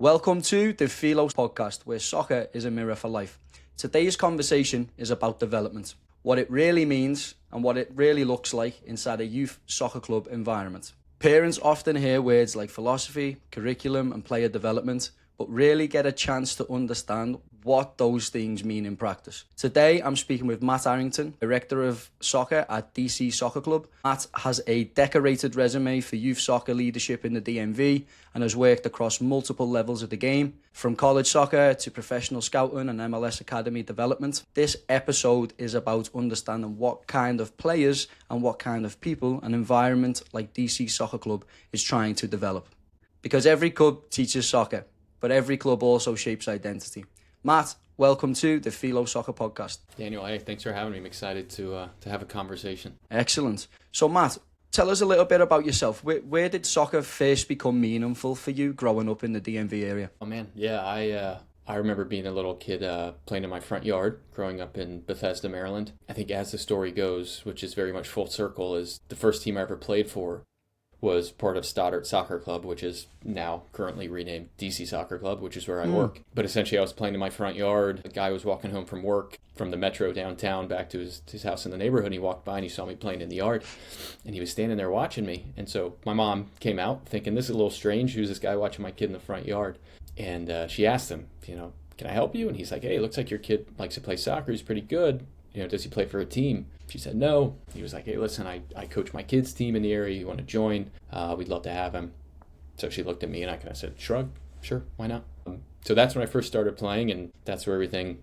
Welcome to the Philo podcast, where soccer is a mirror for life. Today's conversation is about development, what it really means and what it really looks like inside a youth soccer club environment. Parents often hear words like philosophy, curriculum and player development, but rarely get a chance to understand what those things mean in practice. Today, I'm speaking with Matt Arrington, Director of Soccer at DC Soccer Club. Matt has a decorated resume for youth soccer leadership in the DMV and has worked across multiple levels of the game, from college soccer to professional scouting and MLS academy development. This episode is about understanding what kind of players and what kind of people an environment like DC Soccer Club is trying to develop. Because every club teaches soccer, but every club also shapes identity. Matt, welcome to the PhiloSoccer podcast. Daniel, hey, thanks for having me. I'm excited to have a conversation. Excellent. So, Matt, tell us a little bit about yourself. Where did soccer first become meaningful for you growing up in the DMV area? Oh, man. Yeah, I remember being a little kid playing in my front yard growing up in Bethesda, Maryland. I think as the story goes, which is very much full circle, is the first team I ever played for was part of Stoddard Soccer Club, which is now currently renamed DC Soccer Club, which is where I work. But essentially I was playing in my front yard. A guy was walking home from work from the metro downtown back to his house in the neighborhood. And he walked by and he saw me playing in the yard and he was standing there watching me. And so my mom came out thinking, this is a little strange. Who's this guy watching my kid in the front yard? And she asked him, can I help you? And he's like, hey, it looks like your kid likes to play soccer. He's pretty good. Does he play for a team? She said no. He was like, hey, listen, I coach my kids' team in the area. You want to join? We'd love to have him. So she looked at me and I kind of said, shrug, sure, why not? So that's when I first started playing, and that's where everything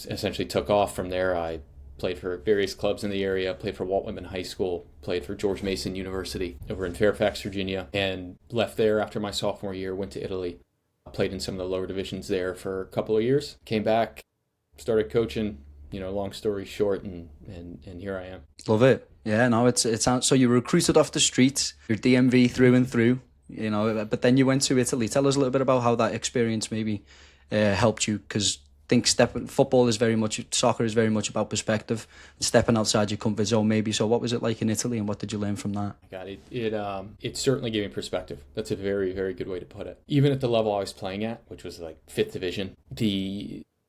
essentially took off. From there, I played for various clubs in the area, played for Walt Whitman High School, played for George Mason University over in Fairfax, Virginia, and left there after my sophomore year, went to Italy, played in some of the lower divisions there for a couple of years, came back, started coaching. Long story short, and here I am. Love it. Yeah, no, it sounds so. You were recruited off the streets, you're DMV through and through, but then you went to Italy. Tell us a little bit about how that experience maybe helped you, because I think soccer is very much about perspective, stepping outside your comfort zone maybe. So what was it like in Italy and what did you learn from that? It certainly gave me perspective. That's a very, very good way to put it. Even at the level I was playing at, which was like 5th division,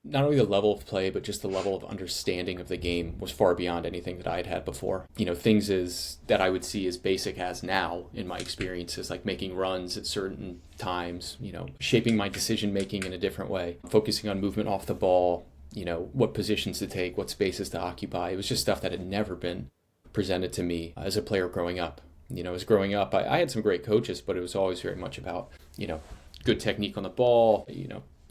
not only the level of play, but just the level of understanding of the game was far beyond anything that I had had before. Things that I would see as basic as now in my experiences, like making runs at certain times, shaping my decision making in a different way, focusing on movement off the ball, what positions to take, what spaces to occupy. It was just stuff that had never been presented to me as a player growing up. As growing up, I had some great coaches, but it was always very much about, good technique on the ball,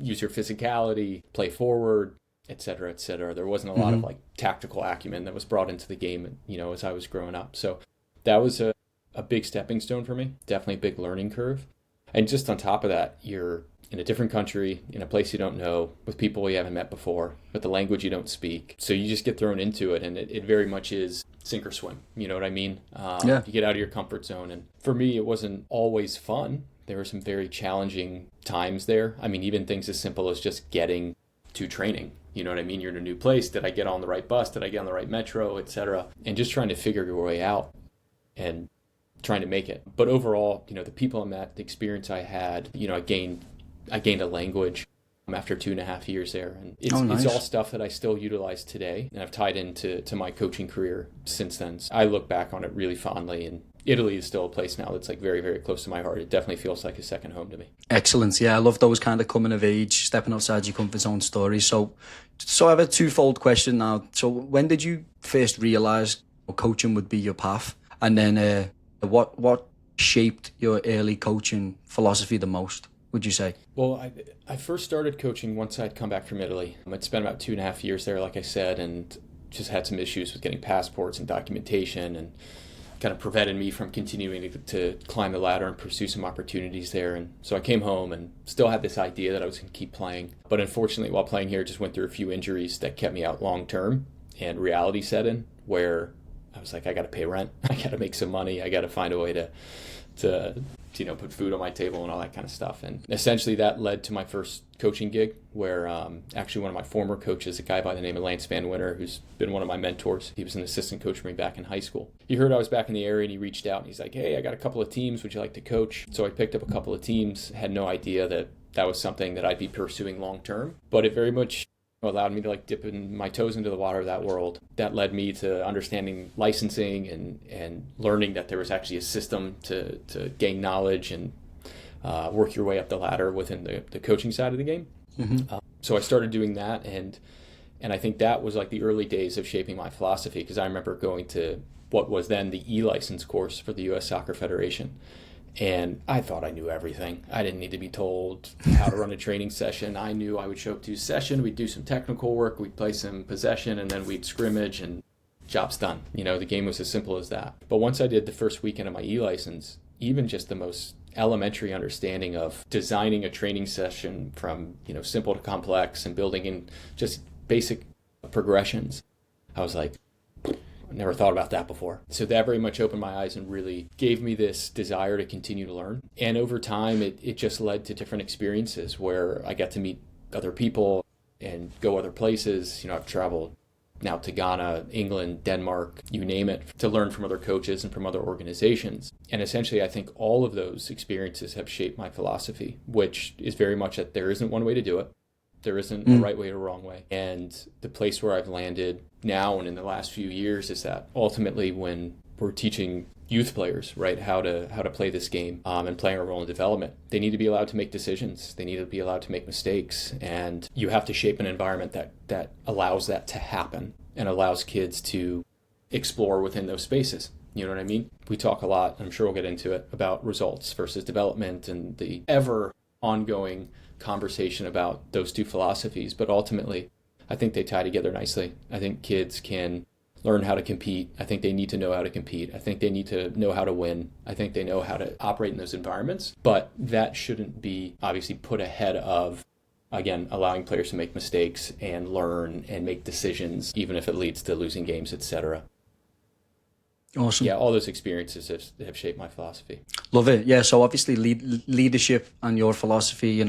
use your physicality, play forward, et cetera, et cetera. There wasn't a lot of tactical acumen that was brought into the game, as I was growing up. So that was a big stepping stone for me, definitely a big learning curve. And just on top of that, you're in a different country, in a place you don't know, with people you haven't met before, with the language you don't speak. So you just get thrown into it, and it very much is sink or swim. You know what I mean? Yeah. You get out of your comfort zone. And for me, it wasn't always fun. There were some very challenging times there. I mean, even things as simple as just getting to training. You know what I mean? You're in a new place. Did I get on the right bus? Did I get on the right metro, et cetera? And just trying to figure your way out and trying to make it. But overall, the people I met, the experience I had, I gained a language after 2.5 years there. And it's all stuff that I still utilize today. And I've tied into my coaching career since then. So I look back on it really fondly, and Italy is still a place now that's like very, very close to my heart. It definitely feels like a second home to me. Excellent. Yeah, I love those kind of coming of age, stepping outside your comfort zone stories. So I have a twofold question now. So when did you first realize coaching would be your path? And then what shaped your early coaching philosophy the most, would you say? Well, I first started coaching once I'd come back from Italy. I'd spent about 2.5 years there, like I said, and just had some issues with getting passports and documentation, and kind of prevented me from continuing to climb the ladder and pursue some opportunities there. And so I came home and still had this idea that I was going to keep playing. But unfortunately, while playing here, just went through a few injuries that kept me out long term, and reality set in where I was like, I got to pay rent. I got to make some money. I got to find a way to put food on my table and all that kind of stuff. And essentially that led to my first coaching gig, where actually one of my former coaches, a guy by the name of Lance Van Winter, who's been one of my mentors, he was an assistant coach for me back in high school. He heard I was back in the area and he reached out and he's like, hey, I got a couple of teams. Would you like to coach? So I picked up a couple of teams, had no idea that that was something that I'd be pursuing long term, but it very much allowed me to dip my toes into the water of that world. That led me to understanding licensing and learning that there was actually a system to gain knowledge and work your way up the ladder within the coaching side of the game. Mm-hmm. So I started doing that, and I think that was the early days of shaping my philosophy, because I remember going to what was then the e-license course for the U.S. Soccer Federation. And I thought I knew everything. I didn't need to be told how to run a training session. I knew I would show up to a session, we'd do some technical work, we'd play some possession, and then we'd scrimmage, and job's done. The game was as simple as that. But once I did the first weekend of my e-license, even just the most elementary understanding of designing a training session from simple to complex and building in just basic progressions, I was like, I never thought about that before. So that very much opened my eyes and really gave me this desire to continue to learn. And over time, it just led to different experiences where I got to meet other people and go other places. I've traveled now to Ghana, England, Denmark, you name it, to learn from other coaches and from other organizations. And essentially, I think all of those experiences have shaped my philosophy, which is very much that there isn't one way to do it. There isn't a right way or a wrong way. And the place where I've landed now and in the last few years is that ultimately when we're teaching youth players, right, how to play this game and playing a role in development, they need to be allowed to make decisions. They need to be allowed to make mistakes. And you have to shape an environment that allows that to happen and allows kids to explore within those spaces. You know what I mean? We talk a lot, and I'm sure we'll get into it, about results versus development and the ever ongoing conversation about those two philosophies, but ultimately I think they tie together nicely. I think kids can learn how to compete. I think they need to know how to compete. I think they need to know how to win. I think they know how to operate in those environments, but that shouldn't be obviously put ahead of, again, allowing players to make mistakes and learn and make decisions, even if it leads to losing games, etc. Awesome. Yeah, all those experiences have shaped my philosophy. Love it. Yeah, so obviously leadership and your philosophy,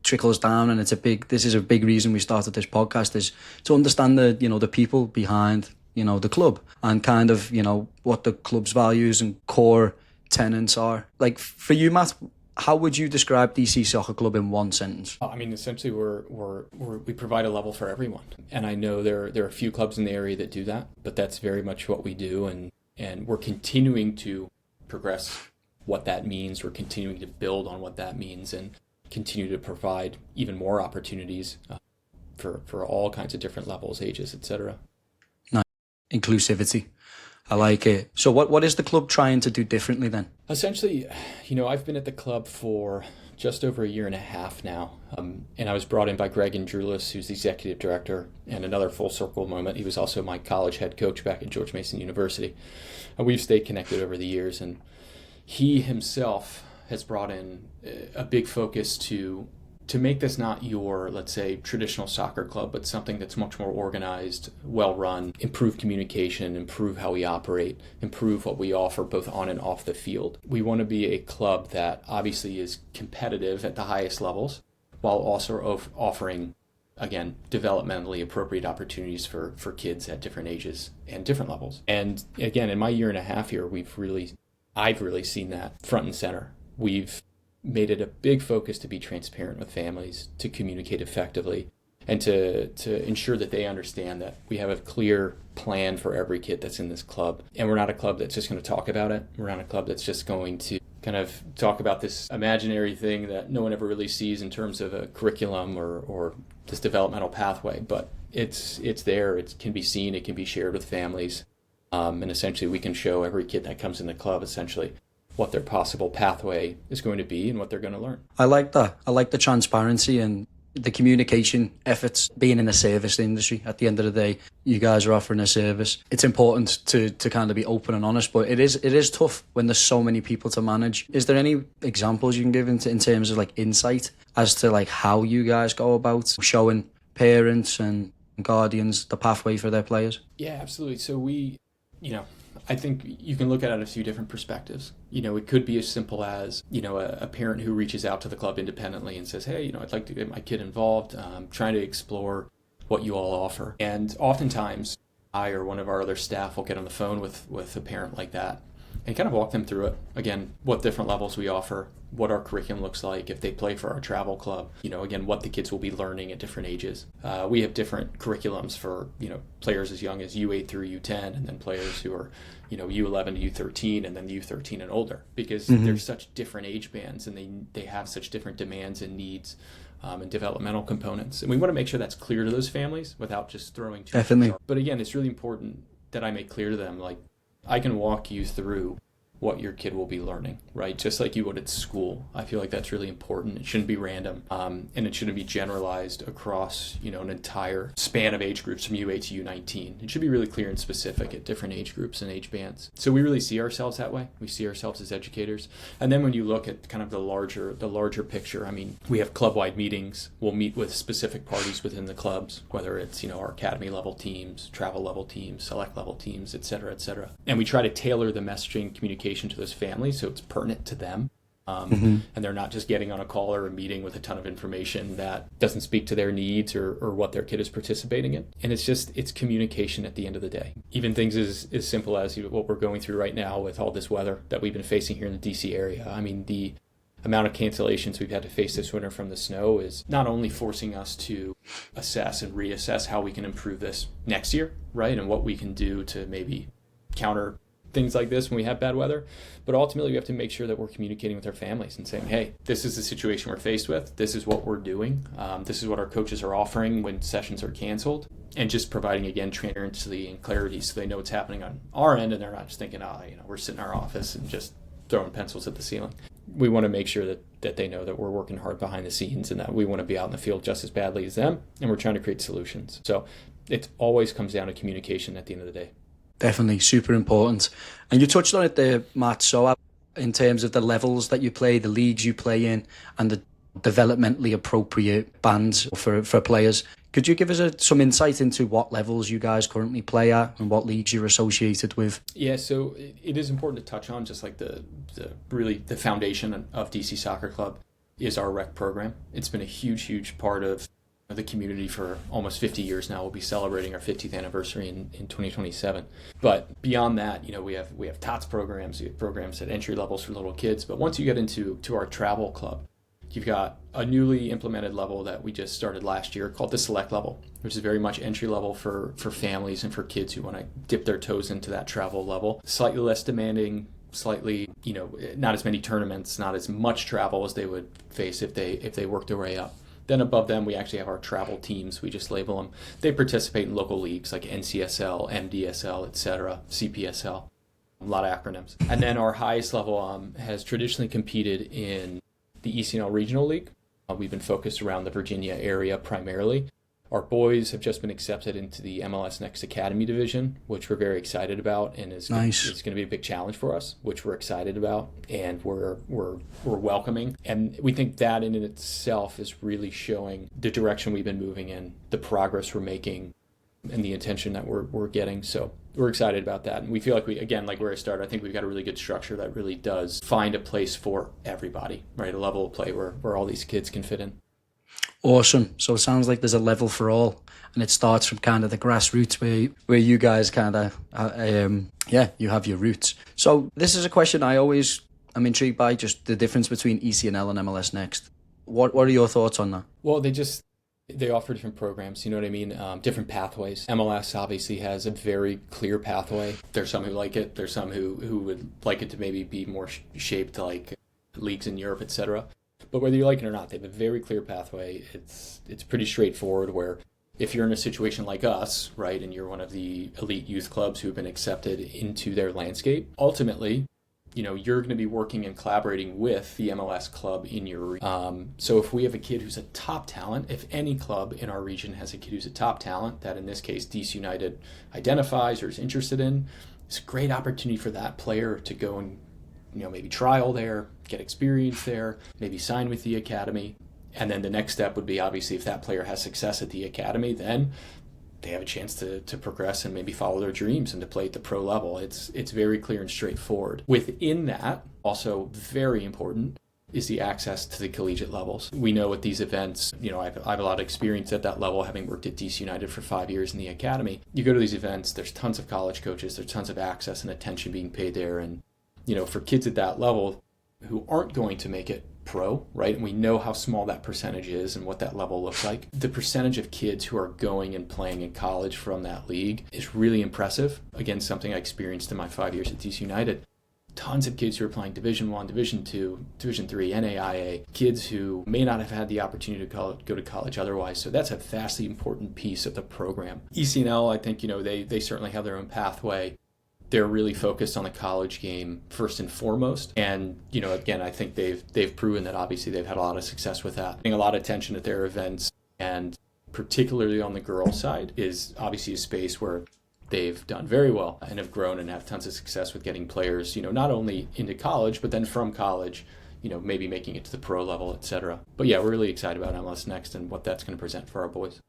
trickles down, and this is a big reason we started this podcast, is to understand the people behind the club and kind of what the club's values and core tenets are. For you, Matt, how would you describe DC Soccer Club in one sentence? I mean, essentially we provide a level for everyone, and I know there are a few clubs in the area that do that, but that's very much what we do, and we're continuing to progress what that means. We're continuing to build on what that means and continue to provide even more opportunities for all kinds of different levels, ages, etc. Nice. Inclusivity. I like it. So what is the club trying to do differently then? Essentially, I've been at the club for just over a year and a half now. And I was brought in by Greg Andrulis, who's the executive director, and another full circle moment. He was also my college head coach back at George Mason University. And we've stayed connected over the years. And he himself has brought in a big focus to make this not your, let's say, traditional soccer club, but something that's much more organized, well-run, improve communication, improve how we operate, improve what we offer both on and off the field. We want to be a club that obviously is competitive at the highest levels, while also offering, again, developmentally appropriate opportunities for kids at different ages and different levels. And again, in my year and a half here, I've really seen that front and center. We've made it a big focus to be transparent with families, to communicate effectively, and to ensure that they understand that we have a clear plan for every kid that's in this club. And we're not a club that's just going to talk about it. We're not a club that's just going to kind of talk about this imaginary thing that no one ever really sees in terms of a curriculum or this developmental pathway. But it's there. It can be seen. It can be shared with families. And essentially we can show every kid that comes in the club essentially what their possible pathway is going to be and what they're going to learn. I like that. I like the transparency and the communication efforts. Being in the service industry, at the end of the day, you guys are offering a service. It's important to kind of be open and honest, but it is tough when there's so many people to manage. Is there any examples you can give in terms of insight as to how you guys go about showing parents and guardians the pathway for their players? Yeah, absolutely. So we, I think you can look at it in a few different perspectives. It could be as simple as, a parent who reaches out to the club independently and says, hey, I'd like to get my kid involved, trying to explore what you all offer. And oftentimes I or one of our other staff will get on the phone with a parent like that and kind of walk them through it. Again, what different levels we offer, what our curriculum looks like, if they play for our travel club, again, what the kids will be learning at different ages. We have different curriculums for, players as young as U8 through U10, and then players who are, U11 to U13, and then U13 and older, because there's such different age bands and they have such different demands and needs and developmental components. And we want to make sure that's clear to those families without just throwing too Definitely. But again, it's really important that I make clear to them, like, I can walk you through what your kid will be learning, right? Just like you would at school. I feel like that's really important. It shouldn't be random, and it shouldn't be generalized across, an entire span of age groups from U8 to U19. It should be really clear and specific at different age groups and age bands. So we really see ourselves that way. We see ourselves as educators. And then when you look at kind of the larger picture, I mean, we have club-wide meetings. We'll meet with specific parties within the clubs, whether it's, our academy level teams, travel level teams, select level teams, et cetera, et cetera. And we try to tailor the messaging communication to those families so it's pertinent to them, and they're not just getting on a call or a meeting with a ton of information that doesn't speak to their needs or what their kid is participating in. And it's communication at the end of the day. Even things as simple as what we're going through right now with all this weather that we've been facing here in the DC area. I mean, the amount of cancellations we've had to face this winter from the snow is not only forcing us to assess and reassess how we can improve this next year, right, and what we can do to maybe counter things like this when we have bad weather, but ultimately we have to make sure that we're communicating with our families and saying, hey, this is the situation we're faced with, this is what we're doing, this is what our coaches are offering when sessions are canceled, and just providing, again, transparency and clarity so they know what's happening on our end and they're not just thinking, we're sitting in our office and just throwing pencils at the ceiling. We want to make sure that they know that we're working hard behind the scenes and that we want to be out in the field just as badly as them, and we're trying to create solutions. So it always comes down to communication at the end of the day. Definitely, super important. And you touched on it there, Matt, so in terms of the levels that you play, the leagues you play in, and the developmentally appropriate bands for players. Could you give us some insight into what levels you guys currently play at and what leagues you're associated with? Yeah, so it is important to touch on, just like the foundation of DC Soccer Club is our rec program. It's been a huge part of the community for almost 50 years now. We'll be celebrating our 50th anniversary in 2027. But beyond that, we have TOTS programs, we have programs at entry levels for little kids. But once you get into our travel club, you've got a newly implemented level that we just started last year called the select level, which is very much entry level for families and for kids who want to dip their toes into that travel level. Slightly less demanding, slightly, not as many tournaments, not as much travel as they would face if they worked their way up. Then above them, we actually have our travel teams. We just label them. They participate in local leagues like NCSL, MDSL, etc., CPSL, a lot of acronyms. And then our highest level has traditionally competed in the ECNL Regional League. We've been focused around the Virginia area primarily. Our boys have just been accepted into the MLS Next Academy division, which we're very excited about, and it's going to be a big challenge for us, which we're excited about, and we're welcoming. And we think that in itself is really showing the direction we've been moving in, the progress we're making, and the attention that we're getting. So we're excited about that. And we feel like like where I started, I think we've got a really good structure that really does find a place for everybody, right? A level of play where all these kids can fit in. Awesome. So it sounds like there's a level for all, and it starts from kind of the grassroots where you guys kind of, you have your roots. So this is a question I'm intrigued by, just the difference between ECNL and MLS Next. What are your thoughts on that? Well, they offer different programs, you know what I mean? Different pathways. MLS obviously has a very clear pathway. There's some who like it. There's some who would like it to maybe be more shaped like leagues in Europe, etc. But whether you like it or not, they have a very clear pathway. It's pretty straightforward, where if you're in a situation like us, right, and you're one of the elite youth clubs who have been accepted into their landscape, ultimately, you're going to be working and collaborating with the MLS club in your region. So if we have a kid who's a top talent, if any club in our region has a kid who's a top talent, that in this case DC United identifies or is interested in, it's a great opportunity for that player to go and maybe trial there, get experience there, maybe sign with the academy. And then the next step would be, obviously, if that player has success at the academy, then they have a chance to progress and maybe follow their dreams and to play at the pro level. It's very clear and straightforward. Within that, also very important, is the access to the collegiate levels. We know at these events, I have a lot of experience at that level, having worked at DC United for 5 years in the academy. You go to these events, there's tons of college coaches, there's tons of access and attention being paid there. And, for kids at that level who aren't going to make it pro, right? And we know how small that percentage is and what that level looks like. The percentage of kids who are going and playing in college from that league is really impressive. Again, something I experienced in my 5 years at DC United. Tons of kids who are playing Division I, Division II, Division III, NAIA, kids who may not have had the opportunity to go to college otherwise. So that's a vastly important piece of the program. ECNL, I think, they certainly have their own pathway. They're really focused on the college game first and foremost. And, again, I think they've proven that obviously they've had a lot of success with that. Paying a lot of attention at their events, and particularly on the girls' side, is obviously a space where they've done very well and have grown and have tons of success with getting players, not only into college, but then from college, maybe making it to the pro level, etc. But yeah, we're really excited about MLS Next and what that's going to present for our boys.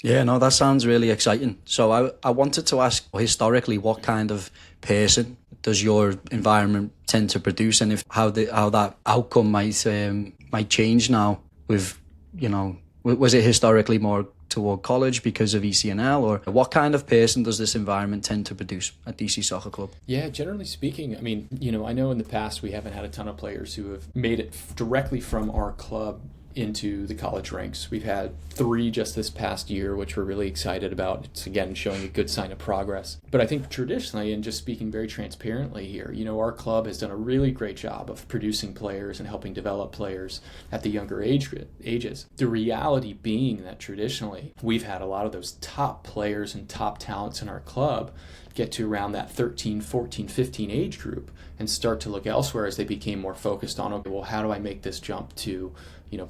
Yeah, no, that sounds really exciting. So I wanted to ask, historically, what kind of person does your environment tend to produce, and how that outcome might change now with, was it historically more toward college because of ECNL, or what kind of person does this environment tend to produce at DC Soccer Club? Yeah, generally speaking, I know in the past we haven't had a ton of players who have made it directly from our club into the college ranks. We've had 3 just this past year, which we're really excited about. It's, again, showing a good sign of progress. But I think traditionally, and just speaking very transparently here, our club has done a really great job of producing players and helping develop players at the younger ages. The reality being that traditionally, we've had a lot of those top players and top talents in our club get to around that 13, 14, 15 age group and start to look elsewhere as they became more focused on, okay, well, how do I make this jump to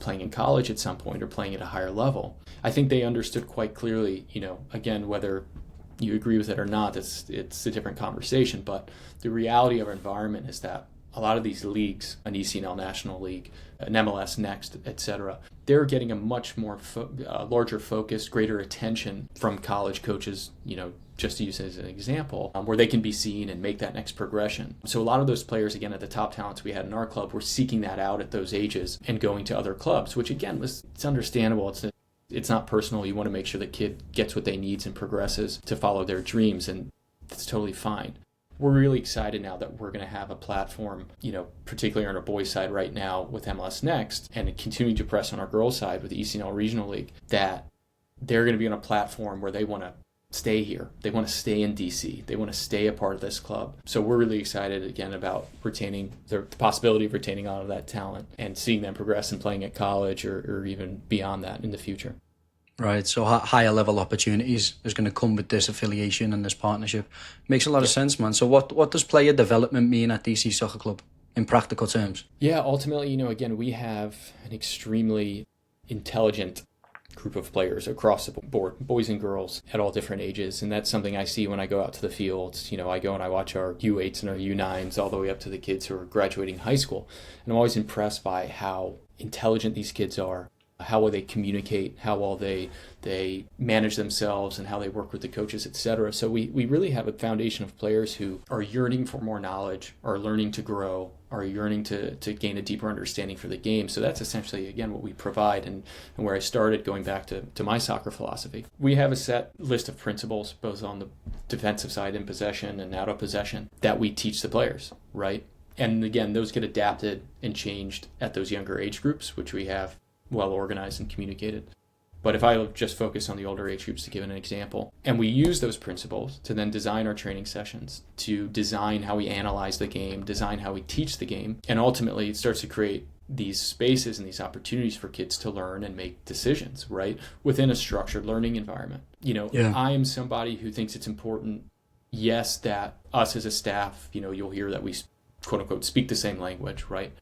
playing in college at some point or playing at a higher level? I think they understood quite clearly, again, whether you agree with it or not, it's a different conversation, but the reality of our environment is that a lot of these leagues, an ECNL National League, an MLS Next, etc., they're getting a much more larger focus, greater attention from college coaches, just to use it as an example, where they can be seen and make that next progression. So a lot of those players, again, at the top talents we had in our club, were seeking that out at those ages and going to other clubs, which again, it's understandable. It's not personal. You want to make sure the kid gets what they need and progresses to follow their dreams, and that's totally fine. We're really excited now that we're going to have a platform, particularly on our boys' side right now with MLS Next, and continuing to press on our girls' side with the ECNL Regional League, that they're going to be on a platform where they want to stay here. They want to stay in DC. They want to stay a part of this club. So we're really excited, again, about retaining the possibility of retaining all of that talent and seeing them progress and playing at college or even beyond that in the future. Right, so higher level opportunities is going to come with this affiliation and this partnership. Makes a lot of sense, man. So what does player development mean at DC Soccer Club in practical terms? Yeah, ultimately, again, we have an extremely intelligent group of players across the board, boys and girls at all different ages. And that's something I see when I go out to the fields. I go and I watch our U8s and our U9s all the way up to the kids who are graduating high school. And I'm always impressed by how intelligent these kids are, how well they communicate, how well they manage themselves, and how they work with the coaches, etc. So we really have a foundation of players who are yearning for more knowledge, are learning to grow, are yearning to gain a deeper understanding for the game. So that's essentially, again, what we provide and where I started going back to my soccer philosophy. We have a set list of principles, both on the defensive side in possession and out of possession, that we teach the players, right? And again, those get adapted and changed at those younger age groups, which we have well organized and communicated. But if I just focus on the older age groups, to give an example, and we use those principles to then design our training sessions, to design how we analyze the game, design how we teach the game, and ultimately it starts to create these spaces and these opportunities for kids to learn and make decisions, right, within a structured learning environment. I am somebody who thinks it's important, yes, that us as a staff, you'll hear that we quote unquote speak the same language, right?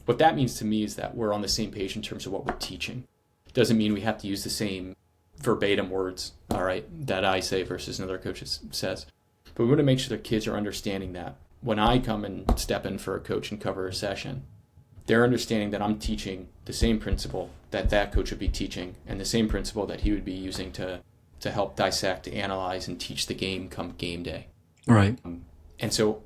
What that means to me is that we're on the same page in terms of what we're teaching. Doesn't mean we have to use the same verbatim words, all right, that I say versus another coach says. But we want to make sure the kids are understanding that when I come and step in for a coach and cover a session, they're understanding that I'm teaching the same principle that coach would be teaching and the same principle that he would be using to to help dissect, analyze, and teach the game come game day. Right. And so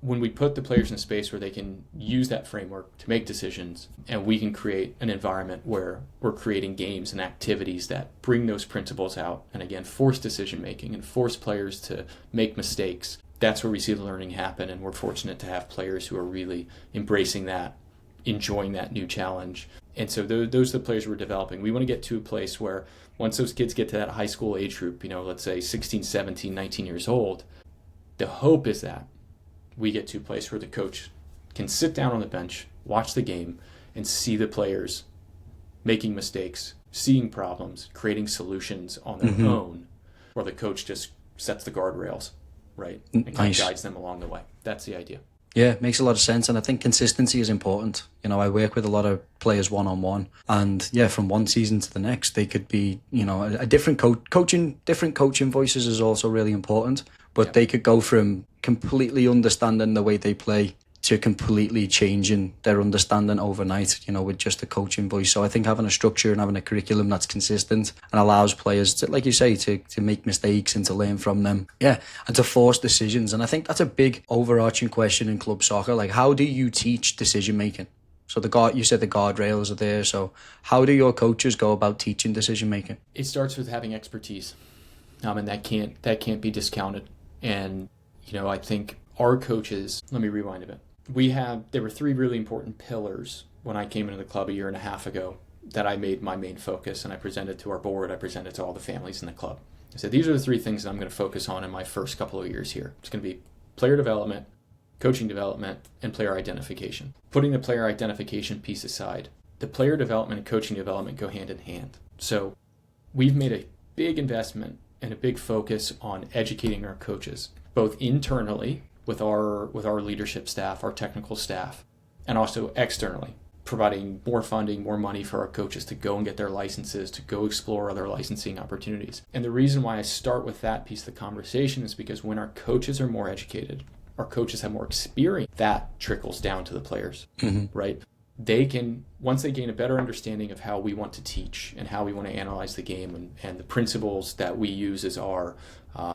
when we put the players in a space where they can use that framework to make decisions, and we can create an environment where we're creating games and activities that bring those principles out, and again, force decision making and force players to make mistakes, that's where we see the learning happen. And we're fortunate to have players who are really embracing that, enjoying that new challenge. And so those are the players we're developing. We want to get to a place where once those kids get to that high school age group, let's say 16, 17, 19 years old, the hope is that we get to a place where the coach can sit down on the bench, watch the game, and see the players making mistakes, seeing problems, creating solutions on their own, where the coach just sets the guardrails, right? And kind of guides them along the way. That's the idea. Yeah, it makes a lot of sense. And I think consistency is important. I work with a lot of players one-on-one, and from one season to the next, they could be, a different coaching. Different coaching voices is also really important, but they could go from completely understanding the way they play to completely changing their understanding overnight, with just a coaching voice. So I think having a structure and having a curriculum that's consistent and allows players to, like you say, to make mistakes and to learn from them. Yeah, and to force decisions. And I think that's a big overarching question in club soccer. Like, how do you teach decision making? So you said the guardrails are there. So how do your coaches go about teaching decision making? It starts with having expertise. And that can't be discounted. And, I think our coaches, let me rewind a bit. There were three really important pillars when I came into the club a year and a half ago that I made my main focus, and I presented to our board, I presented to all the families in the club. I said, these are the three things that I'm going to focus on in my first couple of years here. It's going to be player development, coaching development, and player identification. Putting the player identification piece aside, the player development and coaching development go hand in hand. So we've made a big investment and a big focus on educating our coaches, both internally with our leadership staff, our technical staff, and also externally, providing more funding, more money for our coaches to go and get their licenses, to go explore other licensing opportunities. And the reason why I start with that piece of the conversation is because when our coaches are more educated, our coaches have more experience, that trickles down to the players, right? They can, once they gain a better understanding of how we want to teach and how we want to analyze the game and the principles that we use as our,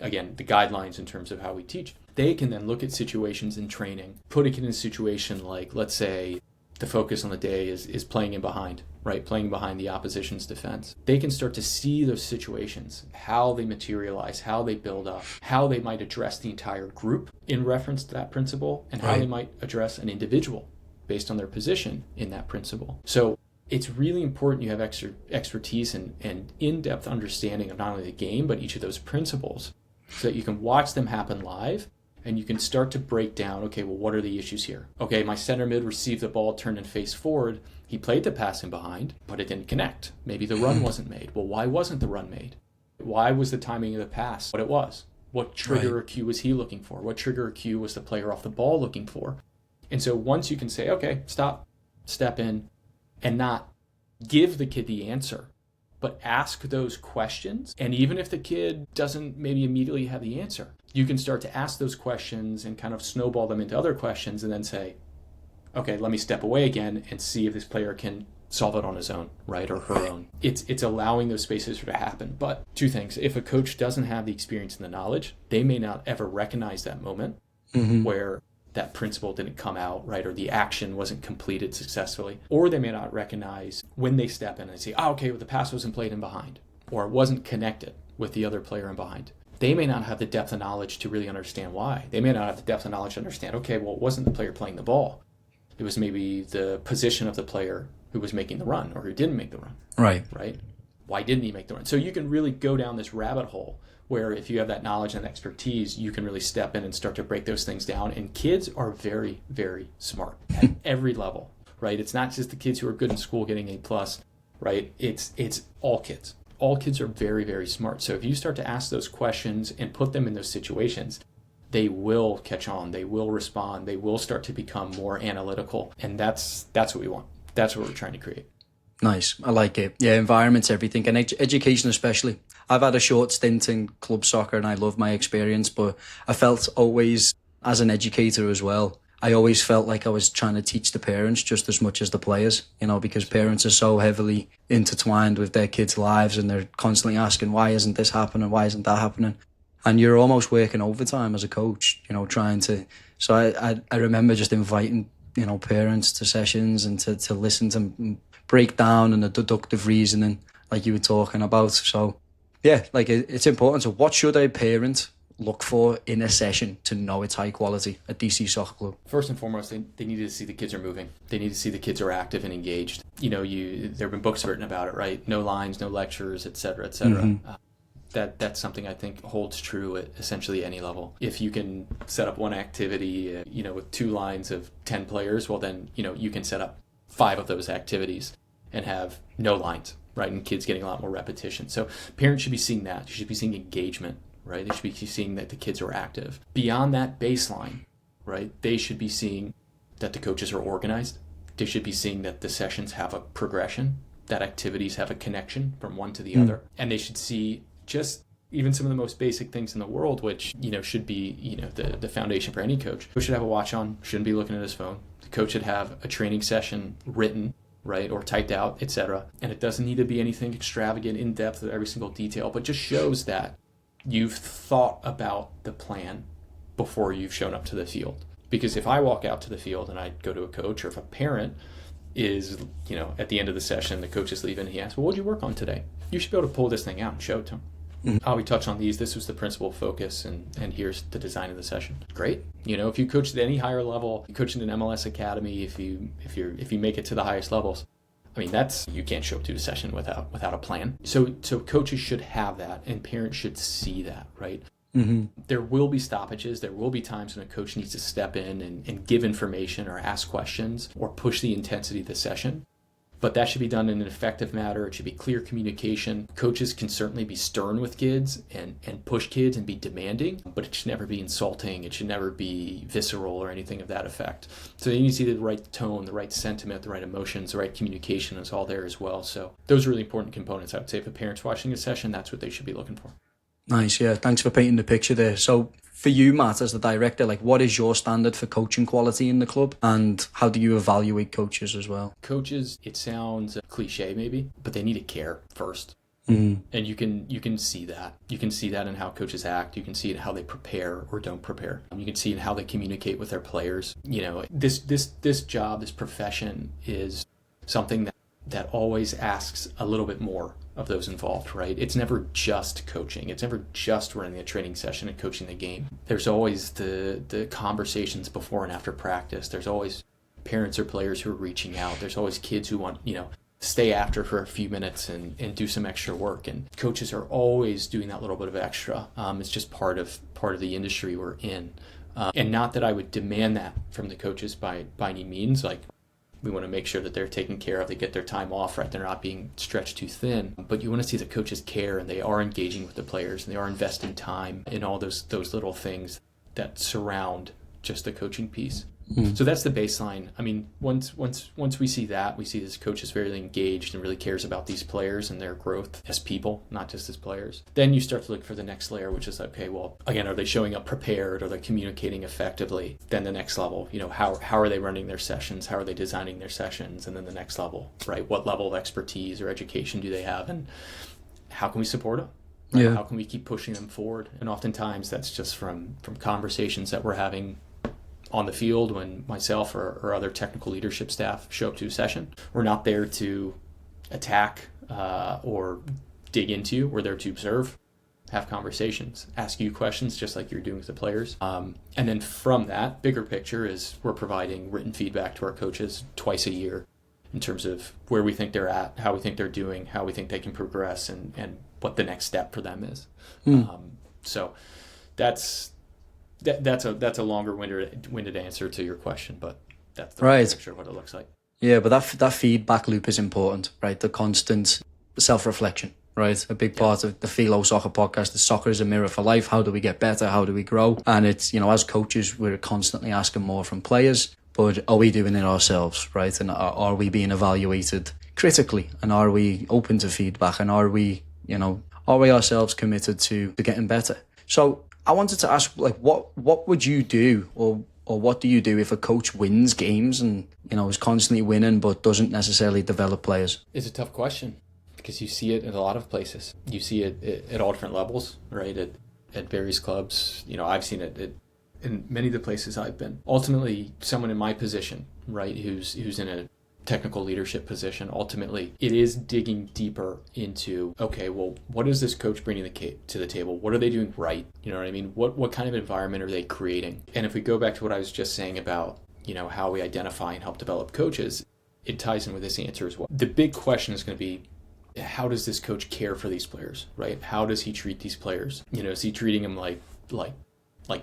again, the guidelines in terms of how we teach, they can then look at situations in training, putting it in a situation like, let's say, the focus on the day is playing in behind, right? Playing behind the opposition's defense. They can start to see those situations, how they materialize, how they build up, how they might address the entire group in reference to that principle, and how they might address an individual based on their position in that principle. So it's really important you have expertise and in-depth understanding of not only the game, but each of those principles so that you can watch them happen live and you can start to break down, okay, well, what are the issues here? Okay, my center mid received the ball, turned and faced forward. He played the pass in behind, but it didn't connect. Maybe the run wasn't made. Well, why wasn't the run made? Why was the timing of the pass what it was? What trigger or cue was he looking for? What trigger or cue was the player off the ball looking for? And so once you can say, okay, stop, step in, and not give the kid the answer, but ask those questions. And even if the kid doesn't maybe immediately have the answer, you can start to ask those questions and kind of snowball them into other questions and then say, okay, let me step away again and see if this player can solve it on his own, right, or her own. It's allowing those spaces to happen. But two things, if a coach doesn't have the experience and the knowledge, they may not ever recognize that moment where that principle didn't come out, right, or the action wasn't completed successfully, or they may not recognize when they step in and say, oh, okay, well, the pass wasn't played in behind, or it wasn't connected with the other player in behind. They may not have the depth of knowledge to really understand why. They may not have the depth of knowledge to understand, okay, well, it wasn't the player playing the ball. It was maybe the position of the player who was making the run or who didn't make the run. Right. Why didn't he make the run? So you can really go down this rabbit hole where if you have that knowledge and expertise, you can really step in and start to break those things down. And kids are very, very smart at every level, right? It's not just the kids who are good in school getting A+, right? It's all kids. All kids are very, very smart. So if you start to ask those questions and put them in those situations, they will catch on, they will respond, they will start to become more analytical. And that's what we want. That's what we're trying to create. Nice. I like it. Yeah, environment's everything, and education especially. I've had a short stint in club soccer and I love my experience, but I felt always as an educator as well, I always felt like I was trying to teach the parents just as much as the players, because parents are so heavily intertwined with their kids' lives and they're constantly asking, why isn't this happening? Why isn't that happening? And you're almost working overtime as a coach, trying to. So I remember just inviting, parents to sessions and to listen to break down and the deductive reasoning like you were talking about. So yeah, like it's important. So what should a parent look for in a session to know it's high quality at DC Soccer Club? First and foremost, they need to see the kids are moving. They need to see the kids are active and engaged. There have been books written about it, right? No lines, no lectures, et cetera, et cetera. Mm-hmm. That's something I think holds true at essentially any level. If you can set up one activity, with 2 lines of 10 players, well then, you can set up 5 of those activities and have no lines, right? And kids getting a lot more repetition. So parents should be seeing that. You should be seeing engagement, right? They should be seeing that the kids are active. Beyond that baseline, right? They should be seeing that the coaches are organized. They should be seeing that the sessions have a progression, that activities have a connection from one to the other. And they should see just even some of the most basic things in the world, which, should be, the foundation for any coach. Coach should have a watch on, shouldn't be looking at his phone. The coach should have a training session written, right, or typed out, etc. And it doesn't need to be anything extravagant, in depth of every single detail, but just shows that you've thought about the plan before you've shown up to the field. Because if I walk out to the field and I go to a coach, or if a parent is, at the end of the session, the coach is leaving, he asks, well, what did you work on today? You should be able to pull this thing out and show it to him. Mm-hmm. We touch on these. This was the principal focus, and here's the design of the session. Great. If you coach at any higher level, you coach in an MLS academy, if you make it to the highest levels, I mean, you can't show up to a session without a plan. So coaches should have that, and parents should see that, right? Mm-hmm. There will be stoppages. There will be times when a coach needs to step in and give information or ask questions or push the intensity of the session. But that should be done in an effective manner. It should be clear communication. Coaches can certainly be stern with kids and push kids and be demanding, but it should never be insulting. It should never be visceral or anything of that effect. So you need to see the right tone, the right sentiment, the right emotions, the right communication is all there as well. So those are really important components. I would say if a parent's watching a session, that's what they should be looking for. Nice, yeah. Thanks for painting the picture there. So for you, Matt, as the director, what is your standard for coaching quality in the club, and how do you evaluate coaches as well? Coaches, it sounds cliche maybe, but they need to care first. Mm-hmm. And you can see that. You can see that in how coaches act. You can see it in how they prepare or don't prepare. You can see it in how they communicate with their players. This job, this profession is something that always asks a little bit more of those involved, right? It's never just coaching. It's never just running a training session and coaching the game. There's always the conversations before and after practice. There's always parents or players who are reaching out. There's always kids who want, stay after for a few minutes and do some extra work. And coaches are always doing that little bit of extra. It's just part of the industry we're in. And not that I would demand that from the coaches by any means. We want to make sure that they're taken care of, they get their time off, right? They're not being stretched too thin. But you want to see the coaches care, and they are engaging with the players, and they are investing time in all those little things that surround just the coaching piece. So that's the baseline. I mean, once we see that, we see this coach is very engaged and really cares about these players and their growth as people, not just as players. Then you start to look for the next layer, which is, okay, well, again, are they showing up prepared? Are they communicating effectively? Then the next level, how are they running their sessions? How are they designing their sessions? And then the next level, right? What level of expertise or education do they have? And how can we support them? Right? Yeah. How can we keep pushing them forward? And oftentimes that's just from conversations that we're having on the field when myself or other technical leadership staff show up to a session. We're not there to attack or dig into you. We're there to observe, have conversations, ask you questions just like you're doing with the players. And then from that, bigger picture is we're providing written feedback to our coaches twice a year in terms of where we think they're at, how we think they're doing, how we think they can progress, and what the next step for them is. So that's a longer winded answer to your question, but that's the right picture of what it looks like. Yeah, but that feedback loop is important, right? The constant self-reflection, right? A big part of the PhiloSoccer podcast is soccer is a mirror for life. How do we get better? How do we grow? And it's, as coaches, we're constantly asking more from players, but are we doing it ourselves, right? And are we being evaluated critically? And are we open to feedback? And are we ourselves committed to getting better? So I wanted to ask, what would you do, or Or what do you do if a coach wins games and, is constantly winning but doesn't necessarily develop players? It's a tough question because you see it in a lot of places. You see it at all different levels, right? At various clubs. I've seen it in many of the places I've been. Ultimately, someone in my position, right, who's in a technical leadership position, ultimately, it is digging deeper into, okay, well, what is this coach bringing to the table? What are they doing right? You know what I mean? What kind of environment are they creating? And if we go back to what I was just saying about, how we identify and help develop coaches, it ties in with this answer as well. The big question is going to be, how does this coach care for these players, right? How does he treat these players? Is he treating them like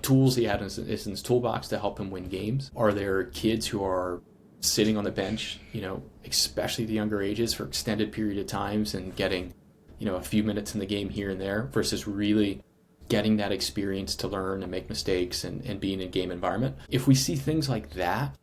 tools he had in his toolbox to help him win games? Are there kids who are sitting on the bench, especially the younger ages, for extended period of times and getting, a few minutes in the game here and there versus really getting that experience to learn and make mistakes and be in a game environment? If we see things like that,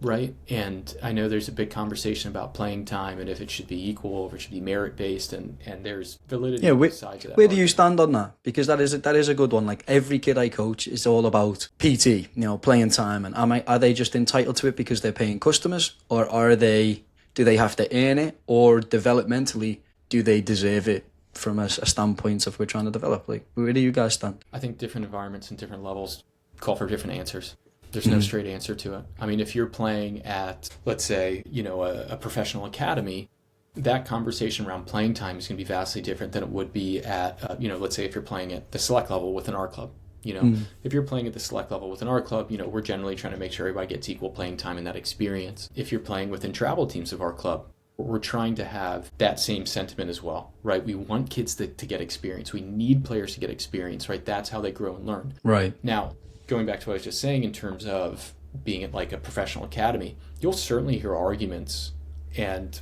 right? And I know there's a big conversation about playing time and if it should be equal or if it should be merit-based, and there's validity on both sides of that. Where do you stand on that? Because that is a good one. Like, every kid I coach is all about PT, playing time. And are they just entitled to it because they're paying customers, or do they have to earn it, or developmentally, do they deserve it from a standpoint of we're trying to develop? Like, where do you guys stand? I think different environments and different levels call for different answers. There's no straight answer to it. I mean, if you're playing at, let's say, a professional academy, that conversation around playing time is going to be vastly different than it would be at, let's say if you're playing at the select level with an art club. If you're playing at the select level with an art club, we're generally trying to make sure everybody gets equal playing time in that experience. If you're playing within travel teams of our club, we're trying to have that same sentiment as well, right? We want kids to get experience. We need players to get experience, right? That's how they grow and learn. Right. Now, going back to what I was just saying in terms of being at like a professional academy, you'll certainly hear arguments. And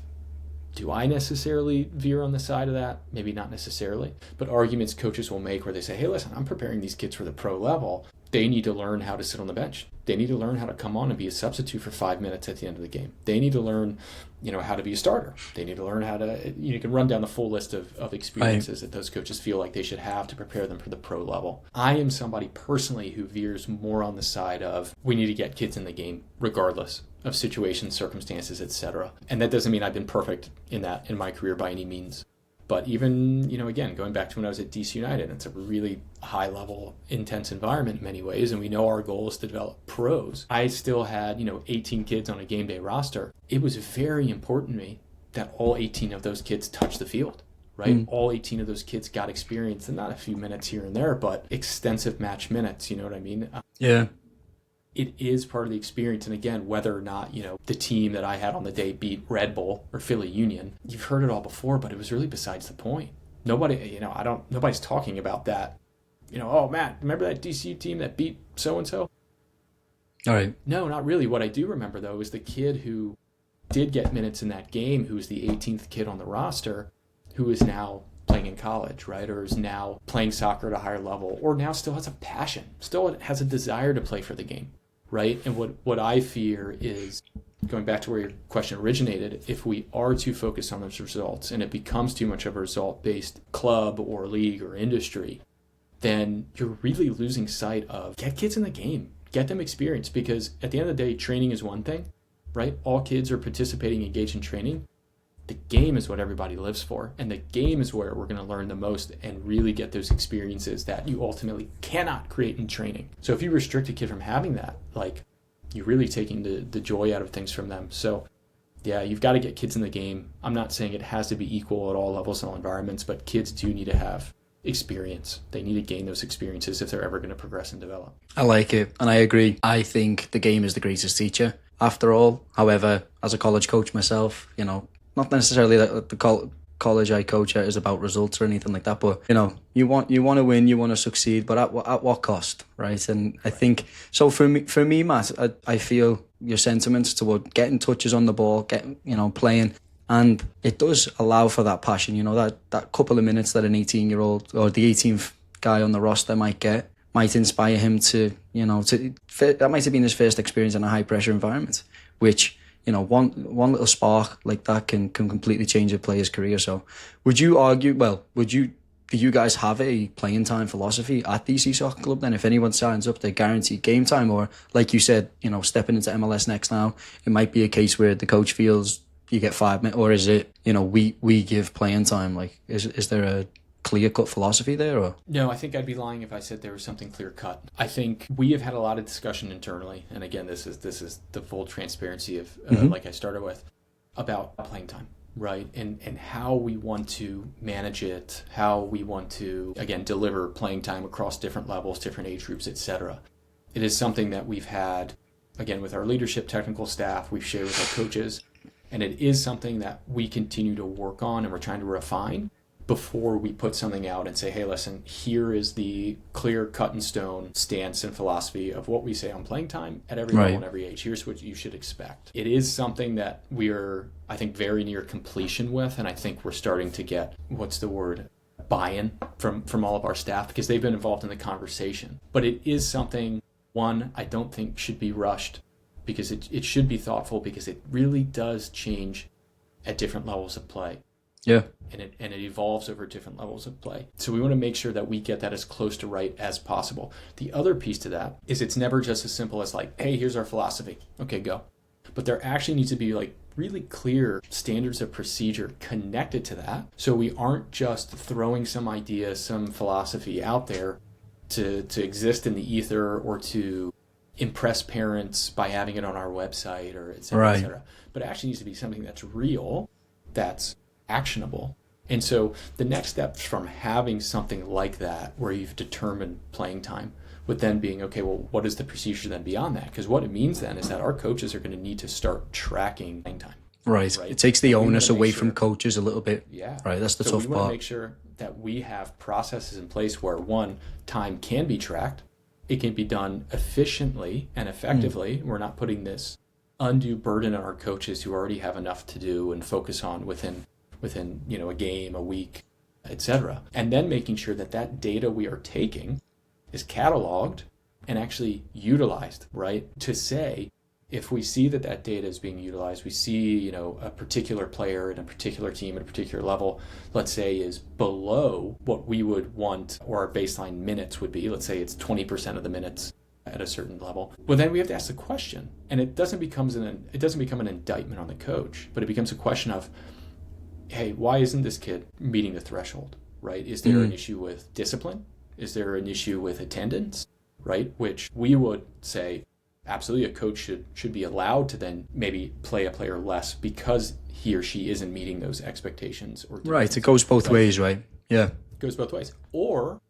do I necessarily veer on the side of that? Maybe not necessarily. But arguments coaches will make where they say, hey, listen, I'm preparing these kids for the pro level. They need to learn how to sit on the bench. They need to learn how to come on and be a substitute for 5 minutes at the end of the game. They need to learn, how to be a starter. They need to learn how to, you can run down the full list of experiences that those coaches feel like they should have to prepare them for the pro level. I am somebody personally who veers more on the side of we need to get kids in the game regardless of situations, circumstances, etc. And that doesn't mean I've been perfect in my career by any means. But even, again, going back to when I was at DC United, it's a really high-level, intense environment in many ways, and we know our goal is to develop pros. I still had, 18 kids on a game day roster. It was very important to me that all 18 of those kids touched the field, right? All 18 of those kids got experience, and not a few minutes here and there, but extensive match minutes, you know what I mean? Yeah. It is part of the experience. And again, whether or not, the team that I had on the day beat Red Bull or Philly Union, you've heard it all before, but it was really besides the point. Nobody's talking about that. Oh, Matt, remember that DCU team that beat so-and-so? All right. No, not really. What I do remember, though, is the kid who did get minutes in that game, who was the 18th kid on the roster, who is now playing in college, right? Or is now playing soccer at a higher level, or now still has a passion, still has a desire to play for the game. Right? And what I fear is, going back to where your question originated, if we are too focused on those results and it becomes too much of a result-based club or league or industry, then you're really losing sight of get kids in the game, get them experience. Because at the end of the day, training is one thing, right? All kids are participating, engaged in training. The game is what everybody lives for, and the game is where we're going to learn the most and really get those experiences that you ultimately cannot create in training. So if you restrict a kid from having that, like, you're really taking the joy out of things from them. So yeah, you've got to get kids in the game. I'm not saying it has to be equal at all levels and all environments, but kids do need to have experience. They need to gain those experiences if they're ever going to progress and develop. I like it, and I agree. I think the game is the greatest teacher after all. However, as a college coach myself, not necessarily that the college I coach at is about results or anything like that, but you want to win, you want to succeed, but at what cost, right? And I think so. For me, Matt, I feel your sentiments toward getting touches on the ball, playing, and it does allow for that passion. That couple of minutes that an 18-year-old or the 18th guy on the roster might get might inspire him to that might have been his first experience in a high pressure environment, which. One little spark like that can completely change a player's career. So would you do you guys have a playing time philosophy at DC Soccer Club then? If anyone signs up, they guarantee game time, or like you said, stepping into MLS Next now, it might be a case where the coach feels you get 5 minutes, or is it, we give playing time? Like, is there a clear-cut philosophy there? Or no, I think I'd be lying if I said there was something clear-cut. I think we have had a lot of discussion internally, and again, this is the full transparency of like I started with, about playing time, right? And how we want to manage it, how we want to, again, deliver playing time across different levels, different age groups, etc. It is something that we've had, again, with our leadership, technical staff, we've shared with our coaches, and it is something that we continue to work on and we're trying to refine before we put something out and say, hey, listen, here is the clear cut in stone stance and philosophy of what we say on playing time at every level and every age. Here's what you should expect. It is something that we are, I think, very near completion with, and I think we're starting to get, buy-in from all of our staff, because they've been involved in the conversation. But it is something, one, I don't think should be rushed, because it should be thoughtful, because it really does change at different levels of play. Yeah. And it evolves over different levels of play. So we want to make sure that we get that as close to right as possible. The other piece to that is it's never just as simple as like, hey, here's our philosophy. Okay, go. But there actually needs to be like really clear standards of procedure connected to that. So we aren't just throwing some idea, some philosophy out there to exist in the ether or to impress parents by having it on our website or et cetera, et cetera. But it actually needs to be something that's real, that's actionable. And so the next steps from having something like that where you've determined playing time would then being, okay, well, what is the procedure then beyond that? Because what it means then is that our coaches are going to need to start tracking playing time. Right. It takes the onus away from coaches a little bit. Yeah. Right. That's the tough part. So we want to make sure that we have processes in place where, one, time can be tracked. It can be done efficiently and effectively. We're not putting this undue burden on our coaches who already have enough to do and focus on within a game, a week, etc. And then making sure that data we are taking is cataloged and actually utilized, right? To say, if we see that data is being utilized, we see, a particular player in a particular team at a particular level, let's say is below what we would want or our baseline minutes would be. Let's say it's 20% of the minutes at a certain level. Well, then we have to ask the question, and it doesn't become an indictment on the coach, but it becomes a question of, hey, why isn't this kid meeting the threshold, right? Is there an issue with discipline? Is there an issue with attendance, right? Which we would say, absolutely, a coach should be allowed to then maybe play a player less because he or she isn't meeting those expectations. Right, it goes both ways, right? Yeah. It goes both ways. Or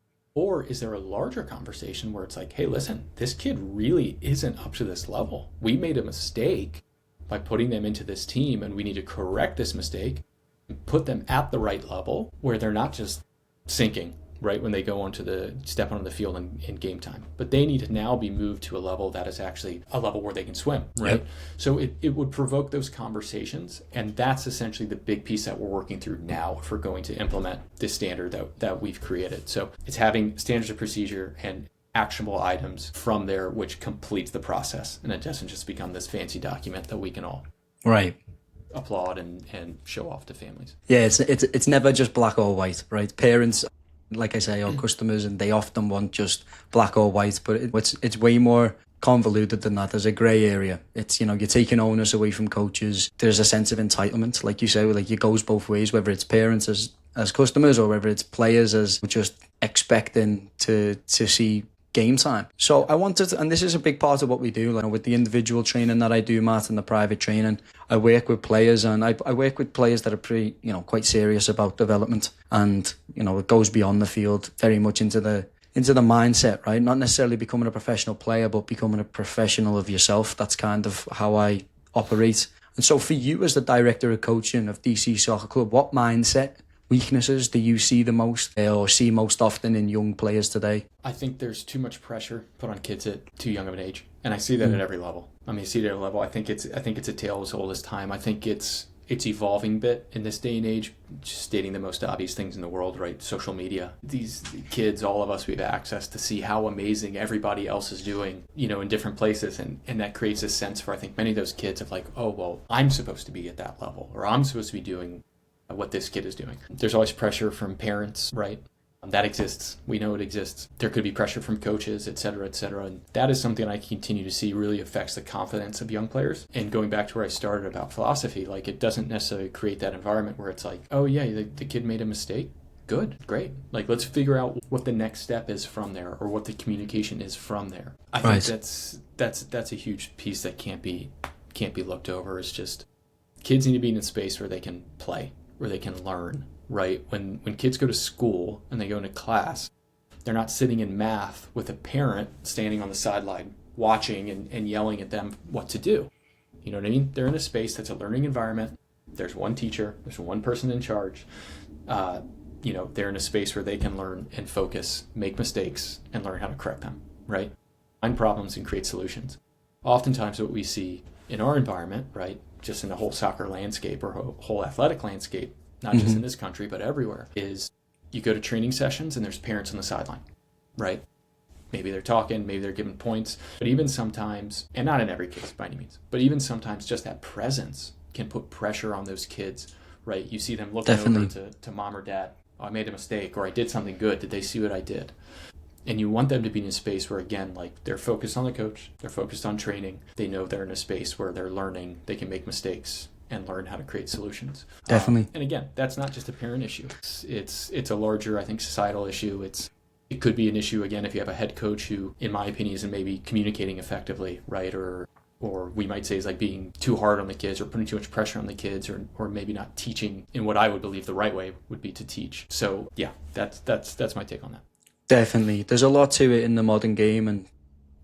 is there a larger conversation where it's like, hey, listen, this kid really isn't up to this level. We made a mistake by putting them into this team, and we need to correct this mistake and put them at the right level where they're not just sinking, right, when they step onto the field in game time. But they need to now be moved to a level that is actually a level where they can swim, right? Yep. So it would provoke those conversations, and that's essentially the big piece that we're working through now if we're going to implement this standard that we've created. So it's having standards of procedure and actionable items from there, which completes the process, and it doesn't just become this fancy document that we can all applaud and show off to families. Yeah, it's never just black or white, right? Parents, like I say, are customers, and they often want just black or white, but it's way more convoluted than that. There's a grey area. It's, you're taking onus away from coaches. There's a sense of entitlement, like you say, like it goes both ways, whether it's parents as customers or whether it's players as just expecting to see game time. So I wanted to, and this is a big part of what we do, like with the individual training that I do, Matt, and the private training, I work with players, and I work with players that are pretty, quite serious about development, and it goes beyond the field, very much into the mindset, right? Not necessarily becoming a professional player, but becoming a professional of yourself. That's kind of how I operate. And so for you as the director of coaching of DC Soccer Club, what mindset weaknesses do you see the most or see most often in young players today? I think there's too much pressure put on kids at too young of an age, and I see that at every level. I see it at every level. I think it's a tale as old as time. I think it's evolving a bit in this day and age, just stating the most obvious things in the world, right? Social media. These kids, all of us, we have access to see how amazing everybody else is doing, in different places. And that creates a sense for, I think, many of those kids of like, oh, well, I'm supposed to be at that level, or I'm supposed to be doing what this kid is doing. There's always pressure from parents, right? That exists. We know it exists. There could be pressure from coaches, et cetera, et cetera. And that is something I continue to see really affects the confidence of young players. And going back to where I started about philosophy, like it doesn't necessarily create that environment where it's like, oh yeah, the kid made a mistake. Good, great. Like let's figure out what the next step is from there, or what the communication is from there. I think that's a huge piece that can't be looked over. It's just kids need to be in a space where they can play, where they can learn. Right? When kids go to school and they go into class, they're not sitting in math with a parent standing on the sideline watching and yelling at them what to do. You know what I mean? They're in a space that's a learning environment. There's one teacher. There's one person in charge. They're in a space where they can learn and focus, make mistakes, and learn how to correct them. Right? Find problems and create solutions. Oftentimes what we see in our environment, right, just in the whole soccer landscape or whole athletic landscape, not just in this country, but everywhere, is you go to training sessions and there's parents on the sideline, right? Maybe they're talking, maybe they're giving points, but even sometimes, and not in every case by any means, but even sometimes just that presence can put pressure on those kids, right? You see them looking over to mom or dad, oh, I made a mistake, or I did something good, did they see what I did? And you want them to be in a space where, again, like they're focused on the coach, they're focused on training, they know they're in a space where they're learning, they can make mistakes, and learn how to create solutions. Definitely. And again, that's not just a parent issue. It's a larger, I think, societal issue. It could be an issue, again, if you have a head coach who, in my opinion, isn't maybe communicating effectively, right? Or we might say is like being too hard on the kids or putting too much pressure on the kids or maybe not teaching in what I would believe the right way would be to teach. So yeah, that's my take on that. Definitely. There's a lot to it in the modern game and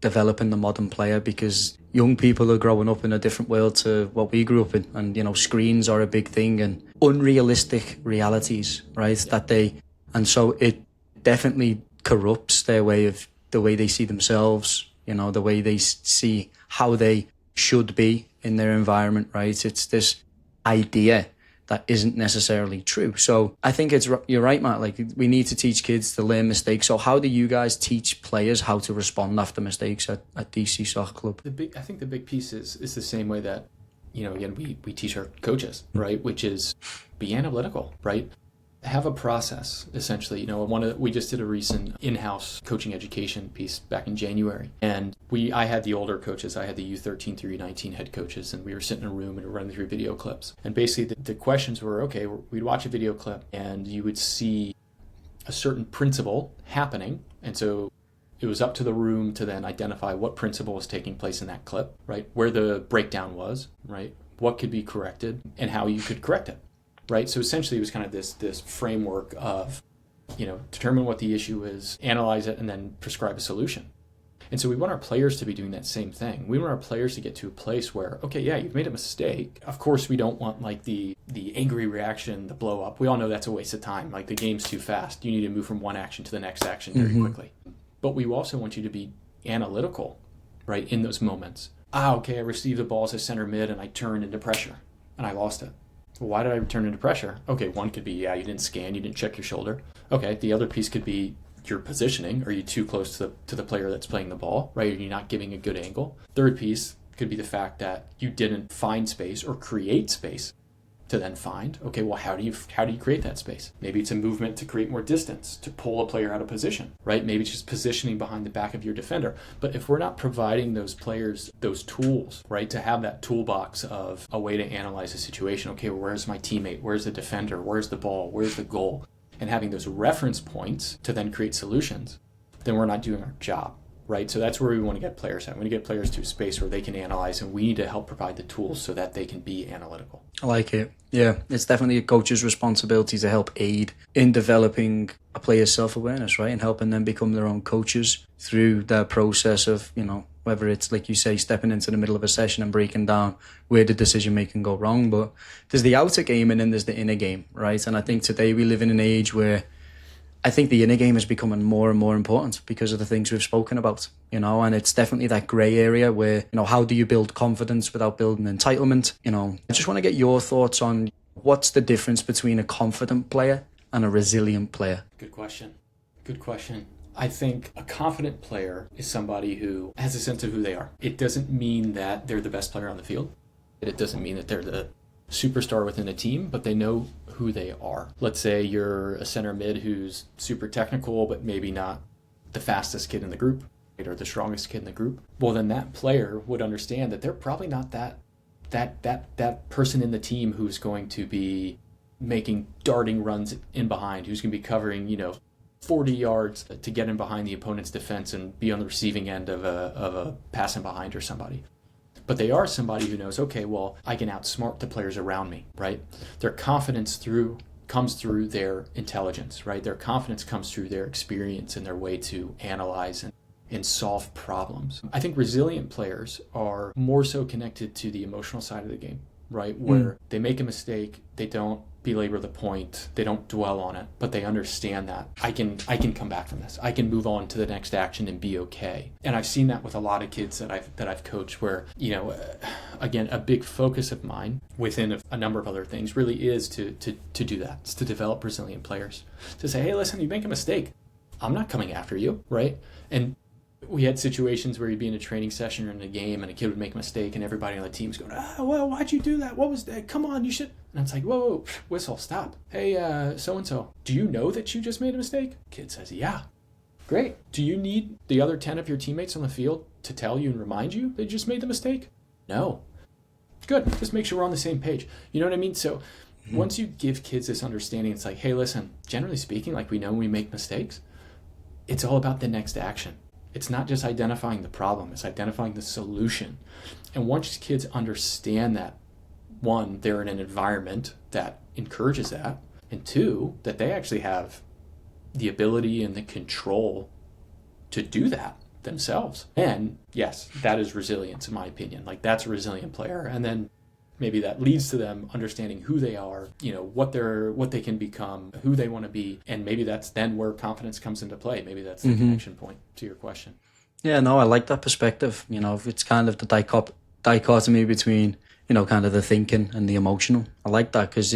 developing the modern player, because young people are growing up in a different world to what we grew up in, and screens are a big thing and unrealistic realities, right? Yeah. And so it definitely corrupts the way they see themselves, the way they see how they should be in their environment, right? It's this idea that isn't necessarily true. So I think you're right, Matt. Like, we need to teach kids to learn mistakes. So how do you guys teach players how to respond after mistakes at DC Soccer Club? I think the big piece is the same way that, again, we teach our coaches, right? Which is be analytical, right? Have a process, essentially. We just did a recent in-house coaching education piece back in January. And I had the older coaches, I had the U13 through U19 head coaches, and we were sitting in a room and running through video clips. And basically the questions were, okay, we'd watch a video clip and you would see a certain principle happening. And so it was up to the room to then identify what principle was taking place in that clip, right? Where the breakdown was, right? What could be corrected and how you could correct it. Right, so essentially it was kind of this framework of, determine what the issue is, analyze it, and then prescribe a solution. And so we want our players to be doing that same thing. We want our players to get to a place where, okay, yeah, you've made a mistake. Of course, we don't want like the angry reaction, the blow up. We all know that's a waste of time. Like the game's too fast. You need to move from one action to the next action very quickly. But we also want you to be analytical, right, in those moments. Okay, I received the ball as a center mid and I turned into pressure and I lost it. Well, why did I return into pressure? Okay, one could be, you didn't scan, you didn't check your shoulder. Okay, the other piece could be your positioning. Are you too close to the player that's playing the ball, right? Are you not giving a good angle? Third piece could be the fact that you didn't find space or create space to then find. Okay, well, how do you create that space? Maybe it's a movement to create more distance, to pull a player out of position, right? Maybe it's just positioning behind the back of your defender. But if we're not providing those players those tools, right, to have that toolbox of a way to analyze a situation, okay, well, where's my teammate? Where's the defender? Where's the ball? Where's the goal? And having those reference points to then create solutions, then we're not doing our job. Right, so that's where we want to get players at. We want to get players to a space where they can analyze, and we need to help provide the tools so that they can be analytical. I like it. Yeah, it's definitely a coach's responsibility to help aid in developing a player's self-awareness, right, and helping them become their own coaches through their process of, whether it's, like you say, stepping into the middle of a session and breaking down where the decision-making go wrong. But there's the outer game and then there's the inner game, right? And I think today we live in an age where I think the inner game is becoming more and more important because of the things we've spoken about, and it's definitely that grey area where, how do you build confidence without building entitlement? I just want to get your thoughts on what's the difference between a confident player and a resilient player? Good question. I think a confident player is somebody who has a sense of who they are. It doesn't mean that they're the best player on the field. It doesn't mean that they're superstar within a team, but they know who they are. Let's say you're a center mid who's super technical, but maybe not the fastest kid in the group, right, or the strongest kid in the group. Well, then that player would understand that they're probably not that person in the team who's going to be making darting runs in behind, who's going to be covering, 40 yards to get in behind the opponent's defense and be on the receiving end of a passing behind or somebody. But they are somebody who knows, okay, well, I can outsmart the players around me, right? Their confidence comes through their intelligence, right? Their confidence comes through their experience and their way to analyze and solve problems. I think resilient players are more so connected to the emotional side of the game, right? Where they make a mistake, they don't belabor the point, they don't dwell on it, but they understand that I can come back from this. I can move on to the next action and be okay. And I've seen that with a lot of kids that I've coached where, again, a big focus of mine within a number of other things really is to do that. It's to develop resilient players. To say, hey, listen, you make a mistake, I'm not coming after you, right? And we had situations where you'd be in a training session or in a game and a kid would make a mistake and everybody on the team's going, well, why'd you do that? What was that? Come on, you should. And it's like, whoa, whistle, stop. Hey, so-and-so, do you know that you just made a mistake? Kid says, yeah. Great. Do you need the other 10 of your teammates on the field to tell you and remind you they just made the mistake? No. Good. Just make sure we're on the same page. You know what I mean? So once you give kids this understanding, it's like, hey, listen, generally speaking, like we know we make mistakes, it's all about the next action. It's not just identifying the problem, it's identifying the solution. And once kids understand that, one, they're in an environment that encourages that, and two, that they actually have the ability and the control to do that themselves. And yes, that is resilience in my opinion. Like that's a resilient player. And then maybe that leads to them understanding who they are, what they can become, who they want to be. And maybe that's then where confidence comes into play. Maybe that's the connection point to your question. Yeah, no, I like that perspective. It's kind of the dichotomy between, kind of the thinking and the emotional. I like that because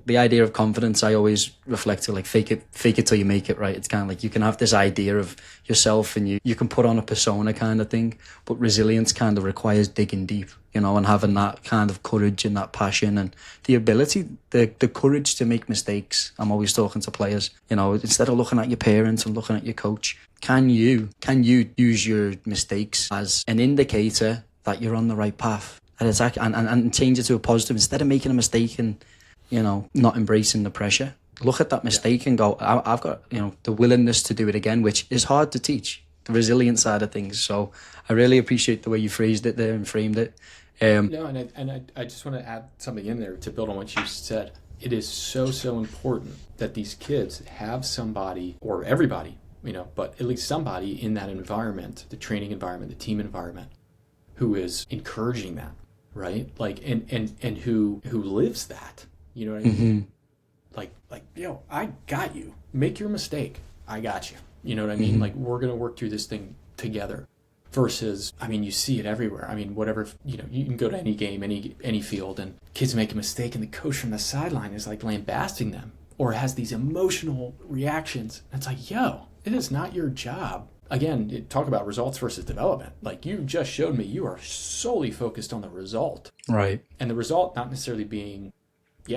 the idea of confidence, I always reflect to like fake it till you make it, right? It's kind of like you can have this idea of yourself and you can put on a persona kind of thing, but resilience kind of requires digging deep, and having that kind of courage and that passion and the ability, the courage to make mistakes. I'm always talking to players, instead of looking at your parents and looking at your coach, can you use your mistakes as an indicator that you're on the right path and change it to a positive instead of making a mistake and not embracing the pressure. Look at that mistake and go, I've got, the willingness to do it again, which is hard to teach, the resilient side of things. So I really appreciate the way you phrased it there and framed it. I just want to add something in there to build on what you said. It is so important that these kids have somebody, or everybody, but at least somebody in that environment, the training environment, the team environment, who is encouraging that, right? Like, and who lives that. You know what I mean? Like, I got you. Make your mistake. I got you. You know what I mean? Like, we're going to work through this thing together. Versus, you see it everywhere. Whatever, you can go to any game, any field, and kids make a mistake, and the coach from the sideline is like lambasting them, or has these emotional reactions. And it's like, it is not your job. Again, talk about results versus development. Like you just showed me, you are solely focused on the result. Right. And the result not necessarily being,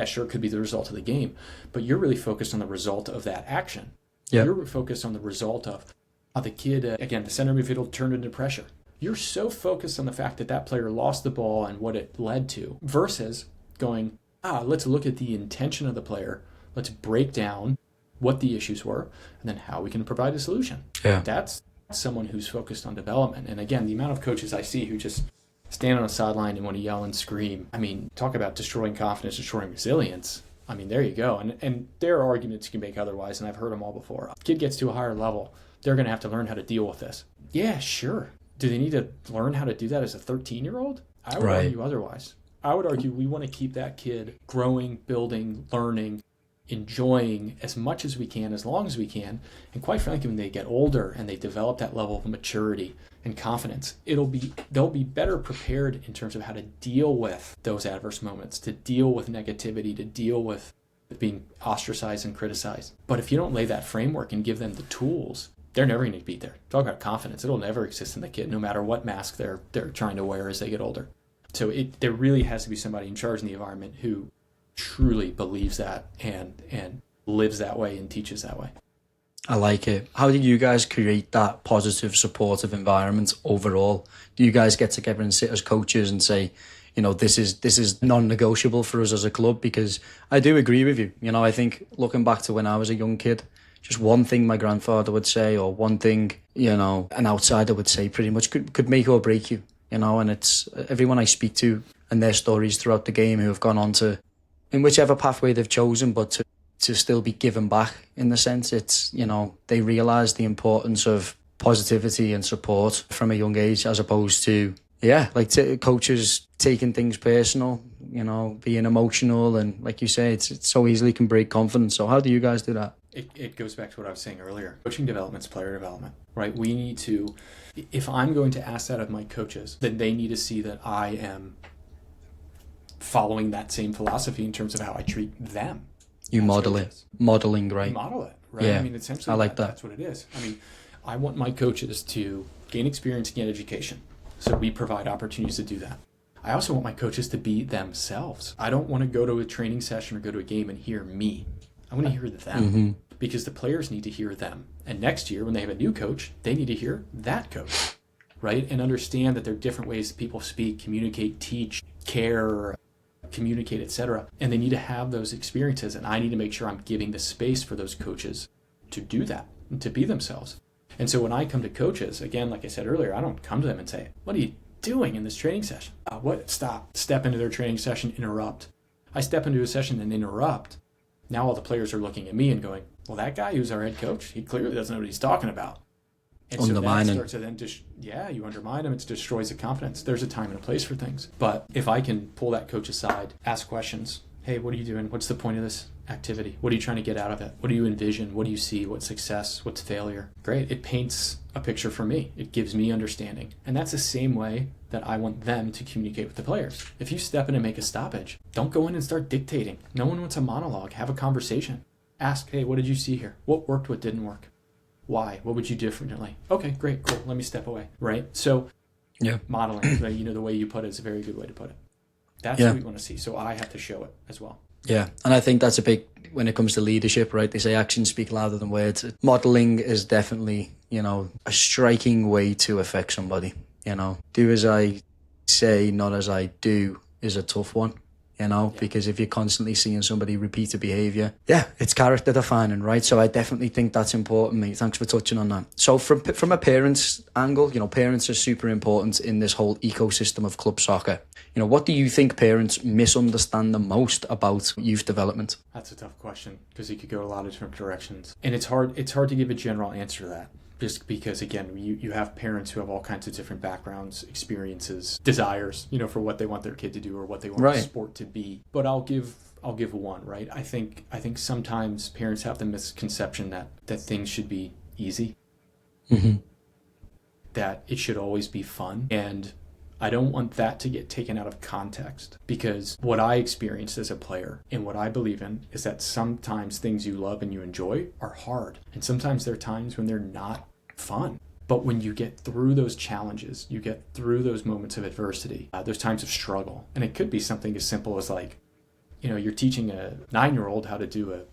sure, it could be the result of the game, but you're really focused on the result of that action. Yep. You're focused on the result of how the kid, again, the center midfield turned into pressure. You're so focused on the fact that player lost the ball and what it led to versus going, let's look at the intention of the player. Let's break down what the issues were and then how we can provide a solution. Yeah. That's someone who's focused on development. And again, the amount of coaches I see who just stand on a sideline and want to yell and scream. Talk about destroying confidence, destroying resilience. There you go. And there are arguments you can make otherwise, and I've heard them all before. Kid gets to a higher level, they're going to have to learn how to deal with this. Yeah, sure. Do they need to learn how to do that as a 13-year-old? I would argue otherwise. I would argue we want to keep that kid growing, building, learning, enjoying as much as we can, as long as we can. And quite frankly, when they get older and they develop that level of maturity and confidence, they'll be better prepared in terms of how to deal with those adverse moments, to deal with negativity, to deal with being ostracized and criticized. But if you don't lay that framework and give them the tools, they're never going to be there. Talk about confidence. It'll never exist in the kid, no matter what mask they're trying to wear as they get older. So there really has to be somebody in charge in the environment who truly believes that and lives that way and teaches that way. I like it. How do you guys create that positive, supportive environment overall? Do you guys get together and sit as coaches and say, this is non-negotiable for us as a club? Because I do agree with you. I think looking back to when I was a young kid, just one thing my grandfather would say, or one thing, an outsider would say pretty much could make or break you, and it's everyone I speak to and their stories throughout the game who have gone on to, in whichever pathway they've chosen, but to still be given back in the sense it's, they realise the importance of positivity and support from a young age, as opposed to, coaches taking things personal, being emotional, and like you say, it's so easily can break confidence. So how do you guys do that? It goes back to what I was saying earlier. Coaching development's player development, right? We need to, if I'm going to ask that of my coaches, then they need to see that I am following that same philosophy in terms of how I treat them. You model it. Modeling, right? Model it, right? Yeah. I mean, essentially, I like that. That's what it is. I mean, I want my coaches to gain experience and get education. So we provide opportunities to do that. I also want my coaches to be themselves. I don't want to go to a training session or go to a game and hear me. I want to hear them because the players need to hear them. And next year, when they have a new coach, they need to hear that coach, right? And understand that there are different ways people speak, communicate, teach, care, communicate, etc. And they need to have those experiences. And I need to make sure I'm giving the space for those coaches to do that and to be themselves. And so when I come to coaches, again, like I said earlier, I don't come to them and say, what are you doing in this training session? Stop. Step into their training session, interrupt. I step into a session and interrupt. Now all the players are looking at me and going, well, that guy who's our head coach, he clearly doesn't know what he's talking about. And undermining. So that starts to then you undermine him. It destroys the confidence. There's a time and a place for things. But if I can pull that coach aside, ask questions. Hey, what are you doing? What's the point of this activity? What are you trying to get out of it? What do you envision? What do you see? What's success? What's failure? Great. It paints a picture for me. It gives me understanding. And that's the same way that I want them to communicate with the players. If you step in and make a stoppage, don't go in and start dictating. No one wants a monologue. Have a conversation. Ask, hey, what did you see here? What worked? What didn't work? Why? What would you do differently? Okay, great, cool. Let me step away. Right? So modeling, the way you put it is a very good way to put it. That's what we want to see. So I have to show it as well. Yeah, and I think that's a big, when it comes to leadership, right? They say actions speak louder than words. Modeling is definitely, a striking way to affect somebody. Do as I say, not as I do is a tough one. Because if you're constantly seeing somebody repeat a behaviour, it's character defining, right? So I definitely think that's important, mate. Thanks for touching on that. So from a parent's angle, parents are super important in this whole ecosystem of club soccer. What do you think parents misunderstand the most about youth development? That's a tough question because it could go a lot of different directions. And it's hard to give a general answer to that. Just because, again, you have parents who have all kinds of different backgrounds, experiences, desires, for what they want their kid to do or what they want the sport to be. But I'll give one, right? I think sometimes parents have the misconception that things should be easy, that it should always be fun, and I don't want that to get taken out of context, because what I experienced as a player and what I believe in is that sometimes things you love and you enjoy are hard. And sometimes there are times when they're not fun. But when you get through those challenges, you get through those moments of adversity, those times of struggle. And it could be something as simple as you're teaching a 9-year-old how to do a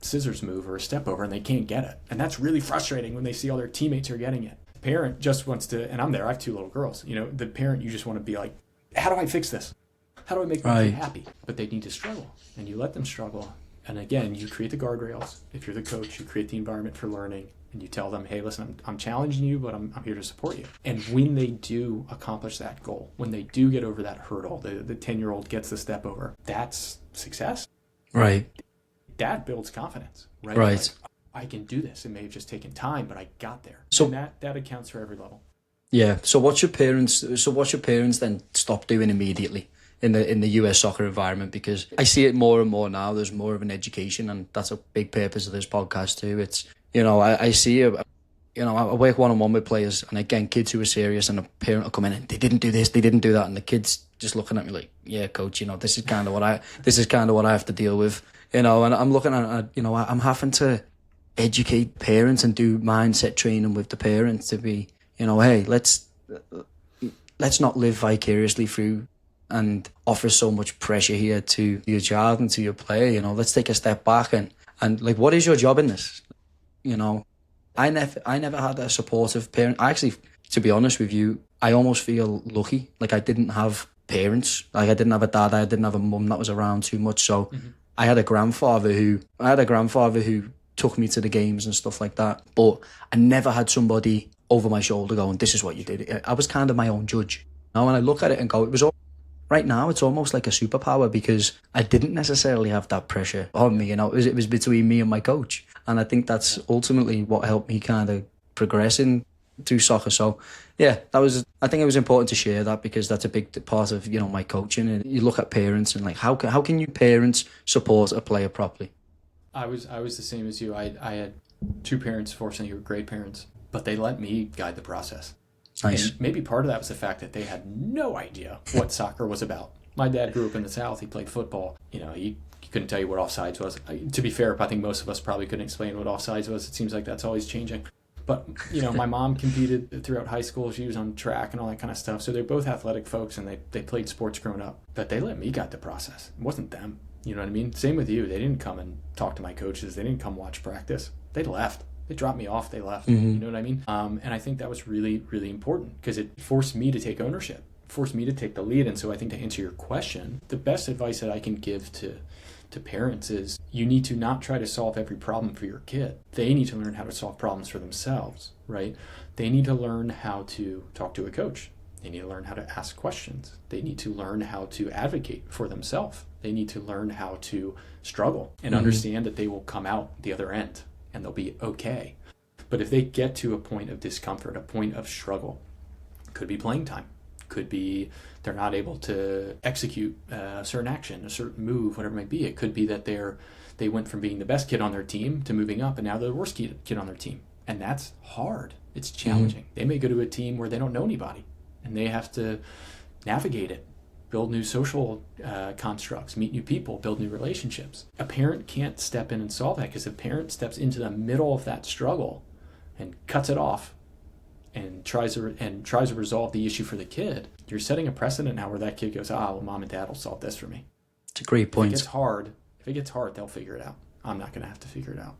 scissors move or a step over and they can't get it. And that's really frustrating when they see all their teammates are getting it. Parent just wants to, and I'm there, I have 2 little girls, the parent, you just want to be like, how do I fix this? How do I make them happy? But they need to struggle, and you let them struggle. And again, you create the guardrails. If you're the coach, you create the environment for learning, and you tell them, hey, listen, I'm challenging you, but I'm here to support you. And when they do accomplish that goal, when they do get over that hurdle, the 10-year-old gets the step over, that's success. Right. That builds confidence, right? Right. I can do this. It may have just taken time, but I got there. So and that accounts for every level. Yeah. So what's your parents then stop doing immediately in the US soccer environment? Because I see it more and more now. There's more of an education, and that's a big purpose of this podcast too. It's I see I work one-on-one with players, and again, kids who are serious, and a parent will come in and they didn't do this, they didn't do that, and the kid's just looking at me like, yeah, coach, this is kind of what I have to deal with, and I'm looking at I'm having to educate parents and do mindset training with the parents to be, hey, let's not live vicariously through and offers so much pressure here to your child and to your player. You know, let's take a step back and like, what is your job in this? You know, I never had a supportive parent. I actually, to be honest with you, I almost feel lucky. Like, I didn't have parents. Like, I didn't have a dad. I didn't have a mum that was around too much. So I had a grandfather who took me to the games and stuff like that. But I never had somebody over my shoulder going, this is what you did. I was kind of my own judge. Now, when I look at it and go, right now, it's almost like a superpower, because I didn't necessarily have that pressure on me. You know, it was between me and my coach. And I think that's ultimately what helped me kind of progress into soccer. So yeah, I think it was important to share that, because that's a big part of, you know, my coaching. And you look at parents and like, how can you parents support a player properly? I was the same as you. I had two parents, fortunately, who were great parents, but they let me guide the process. Nice. And maybe part of that was the fact that they had no idea what soccer was about. My dad grew up in the South. He played football. You know, he couldn't tell you what offsides was. To be fair, I think most of us probably couldn't explain what offsides was. It seems like that's always changing. But, you know, my mom competed throughout high school. She was on track and all that kind of stuff. So they're both athletic folks, and they played sports growing up. But they let me guide the process. It wasn't them. You know what I mean? Same with you. They didn't come and talk to my coaches. They didn't come watch practice. They left. They dropped me off. They left. You know what I mean? And I think that was really, really important, because it forced me to take ownership, forced me to take the lead. And so I think, to answer your question, the best advice that I can give to parents is, you need to not try to solve every problem for your kid. They need to learn how to solve problems for themselves, right? They need to learn how to talk to a coach. They need to learn how to ask questions. They need to learn how to advocate for themselves. They need to learn how to struggle and understand that they will come out the other end and they'll be okay. But if they get to a point of discomfort, a point of struggle, could be playing time, could be they're not able to execute a certain action, a certain move, whatever it might be. It could be that they went from being the best kid on their team to moving up, and now they're the worst kid on their team. And that's hard. It's challenging. They may go to a team where they don't know anybody, and they have to navigate it, build new social constructs, meet new people, build new relationships. A parent can't step in and solve that, because if a parent steps into the middle of that struggle and cuts it off and tries to resolve the issue for the kid, you're setting a precedent now where that kid goes, well, mom and dad will solve this for me. It's a great point. If it gets hard, they'll figure it out. I'm not going to have to figure it out.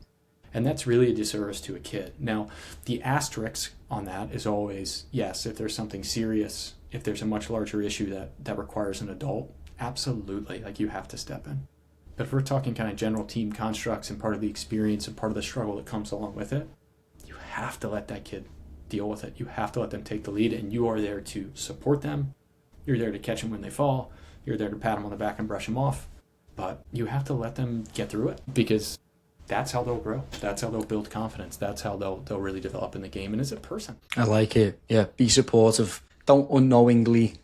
And that's really a disservice to a kid. Now, the asterisk on that is always, yes, if there's something serious, if there's a much larger issue that requires an adult, absolutely, like, you have to step in. But if we're talking kind of general team constructs and part of the experience and part of the struggle that comes along with it, you have to let that kid deal with it. You have to let them take the lead, and you are there to support them. You're there to catch them when they fall. You're there to pat them on the back and brush them off. But you have to let them get through it, because that's how they'll grow. That's how they'll build confidence. That's how they'll really develop in the game and as a person. I like it. Yeah, be supportive. Don't unknowingly,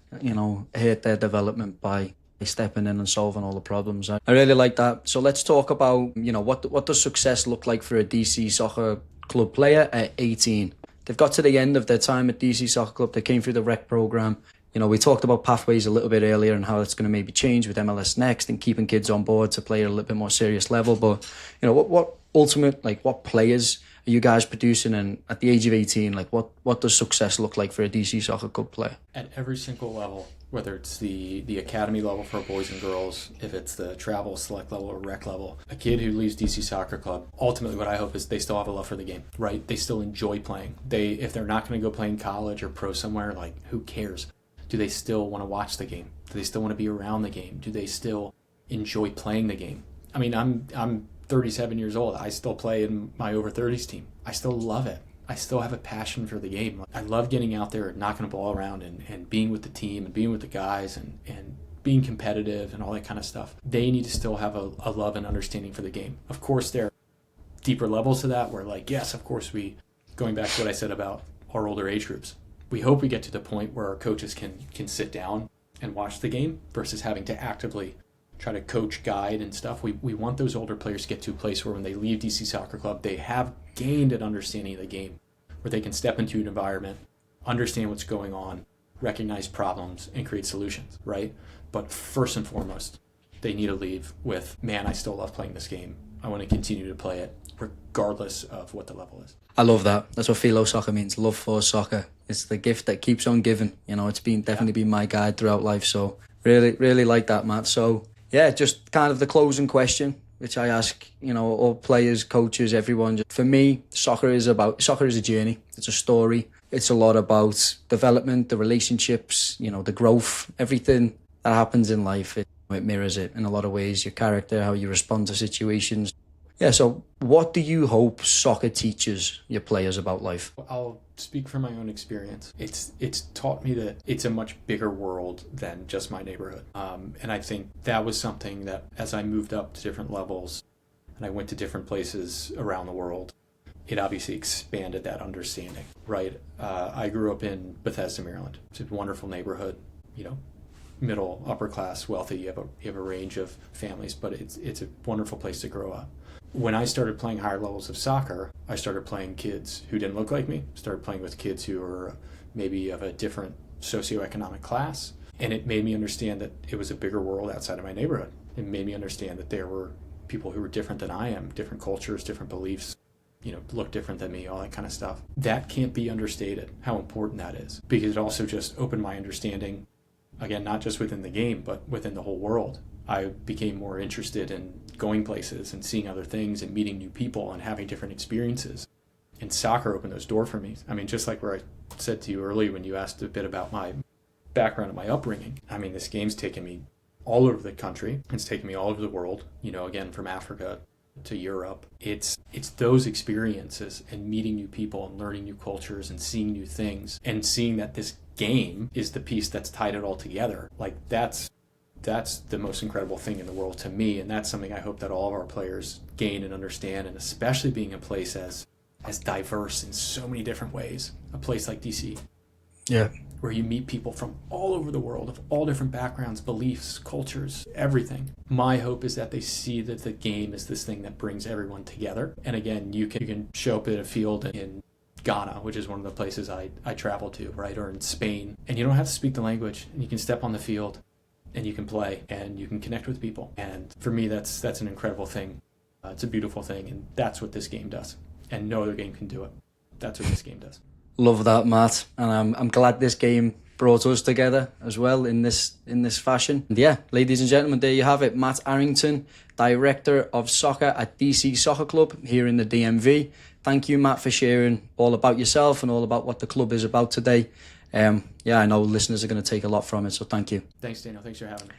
hurt their development by stepping in and solving all the problems. I really like that. So let's talk about, what does success look like for a DC Soccer Club player at 18? They've got to the end of their time at DC Soccer Club. They came through the rec program. We talked about pathways a little bit earlier and how it's going to maybe change with MLS Next and keeping kids on board to play at a little bit more serious level. But, what players are you guys producing? And at the age of 18, what does success look like for a DC Soccer Club player? At every single level, whether it's the academy level for boys and girls, if it's the travel select level or rec level, a kid who leaves DC Soccer Club, ultimately what I hope is they still have a love for the game, right? They still enjoy playing. If they're not going to go play in college or pro somewhere, who cares? Do they still want to watch the game? Do they still want to be around the game? Do they still enjoy playing the game? I mean, I'm 37 years old. I still play in my over 30s team. I still love it. I still have a passion for the game. I love getting out there and knocking a ball around and being with the team and being with the guys and being competitive and all that kind of stuff. They need to still have a love and understanding for the game. Of course, there are deeper levels to that where, yes, of course, going back to what I said about our older age groups, we hope we get to the point where our coaches can sit down and watch the game versus having to actively try to coach, guide, and stuff. We want those older players to get to a place where when they leave DC Soccer Club, they have gained an understanding of the game, where they can step into an environment, understand what's going on, recognize problems, and create solutions, right? But first and foremost, they need to leave with, man, I still love playing this game. I want to continue to play it, regardless of what the level is. I love that. That's what PhiloSoccer means, love for soccer. It's the gift that keeps on giving. It's definitely been my guide throughout life. So Really like that, Matt. So yeah, just kind of the closing question, which I ask, all players, coaches, everyone. For me, soccer is a journey. It's a story. It's a lot about development, the relationships, the growth, everything that happens in life. It mirrors it in a lot of ways, your character, how you respond to situations. Yeah, so what do you hope soccer teaches your players about life? I'll speak from my own experience. It's taught me that it's a much bigger world than just my neighborhood. And I think that was something that as I moved up to different levels and I went to different places around the world, it obviously expanded that understanding, right? I grew up in Bethesda, Maryland. It's a wonderful neighborhood, middle, upper class, wealthy. You have a range of families, but it's a wonderful place to grow up. When I started playing higher levels of soccer, I started playing kids who didn't look like me, started playing with kids who were maybe of a different socioeconomic class. And it made me understand that it was a bigger world outside of my neighborhood. It made me understand that there were people who were different than I am, different cultures, different beliefs, look different than me, all that kind of stuff. That can't be understated, how important that is, because it also just opened my understanding, again, not just within the game, but within the whole world. I became more interested in going places and seeing other things and meeting new people and having different experiences. And soccer opened those doors for me. I mean, just like where I said to you earlier when you asked a bit about my background and my upbringing, I mean, this game's taken me all over the country. It's taken me all over the world, again, from Africa to Europe. It's those experiences and meeting new people and learning new cultures and seeing new things and seeing that this game is the piece that's tied it all together. Like that's the most incredible thing in the world to me, and that's something I hope that all of our players gain and understand, and especially being a place as diverse in so many different ways, a place like DC. Yeah. Where you meet people from all over the world, of all different backgrounds, beliefs, cultures, everything. My hope is that they see that the game is this thing that brings everyone together. And again, you can show up at a field in Ghana, which is one of the places I travel to, right, or in Spain, and you don't have to speak the language, and you can step on the field and you can play and you can connect with people. And for me, that's an incredible thing. It's a beautiful thing, and that's what this game does. And no other game can do it. That's what this game does. Love that, Matt. And I'm glad this game brought us together as well in this fashion. And yeah, ladies and gentlemen, there you have it. Matt Arrington, Director of Soccer at DC Soccer Club here in the DMV. Thank you, Matt, for sharing all about yourself and all about what the club is about today. I know listeners are going to take a lot from it, so thank you. Thanks, Daniel. Thanks for having me.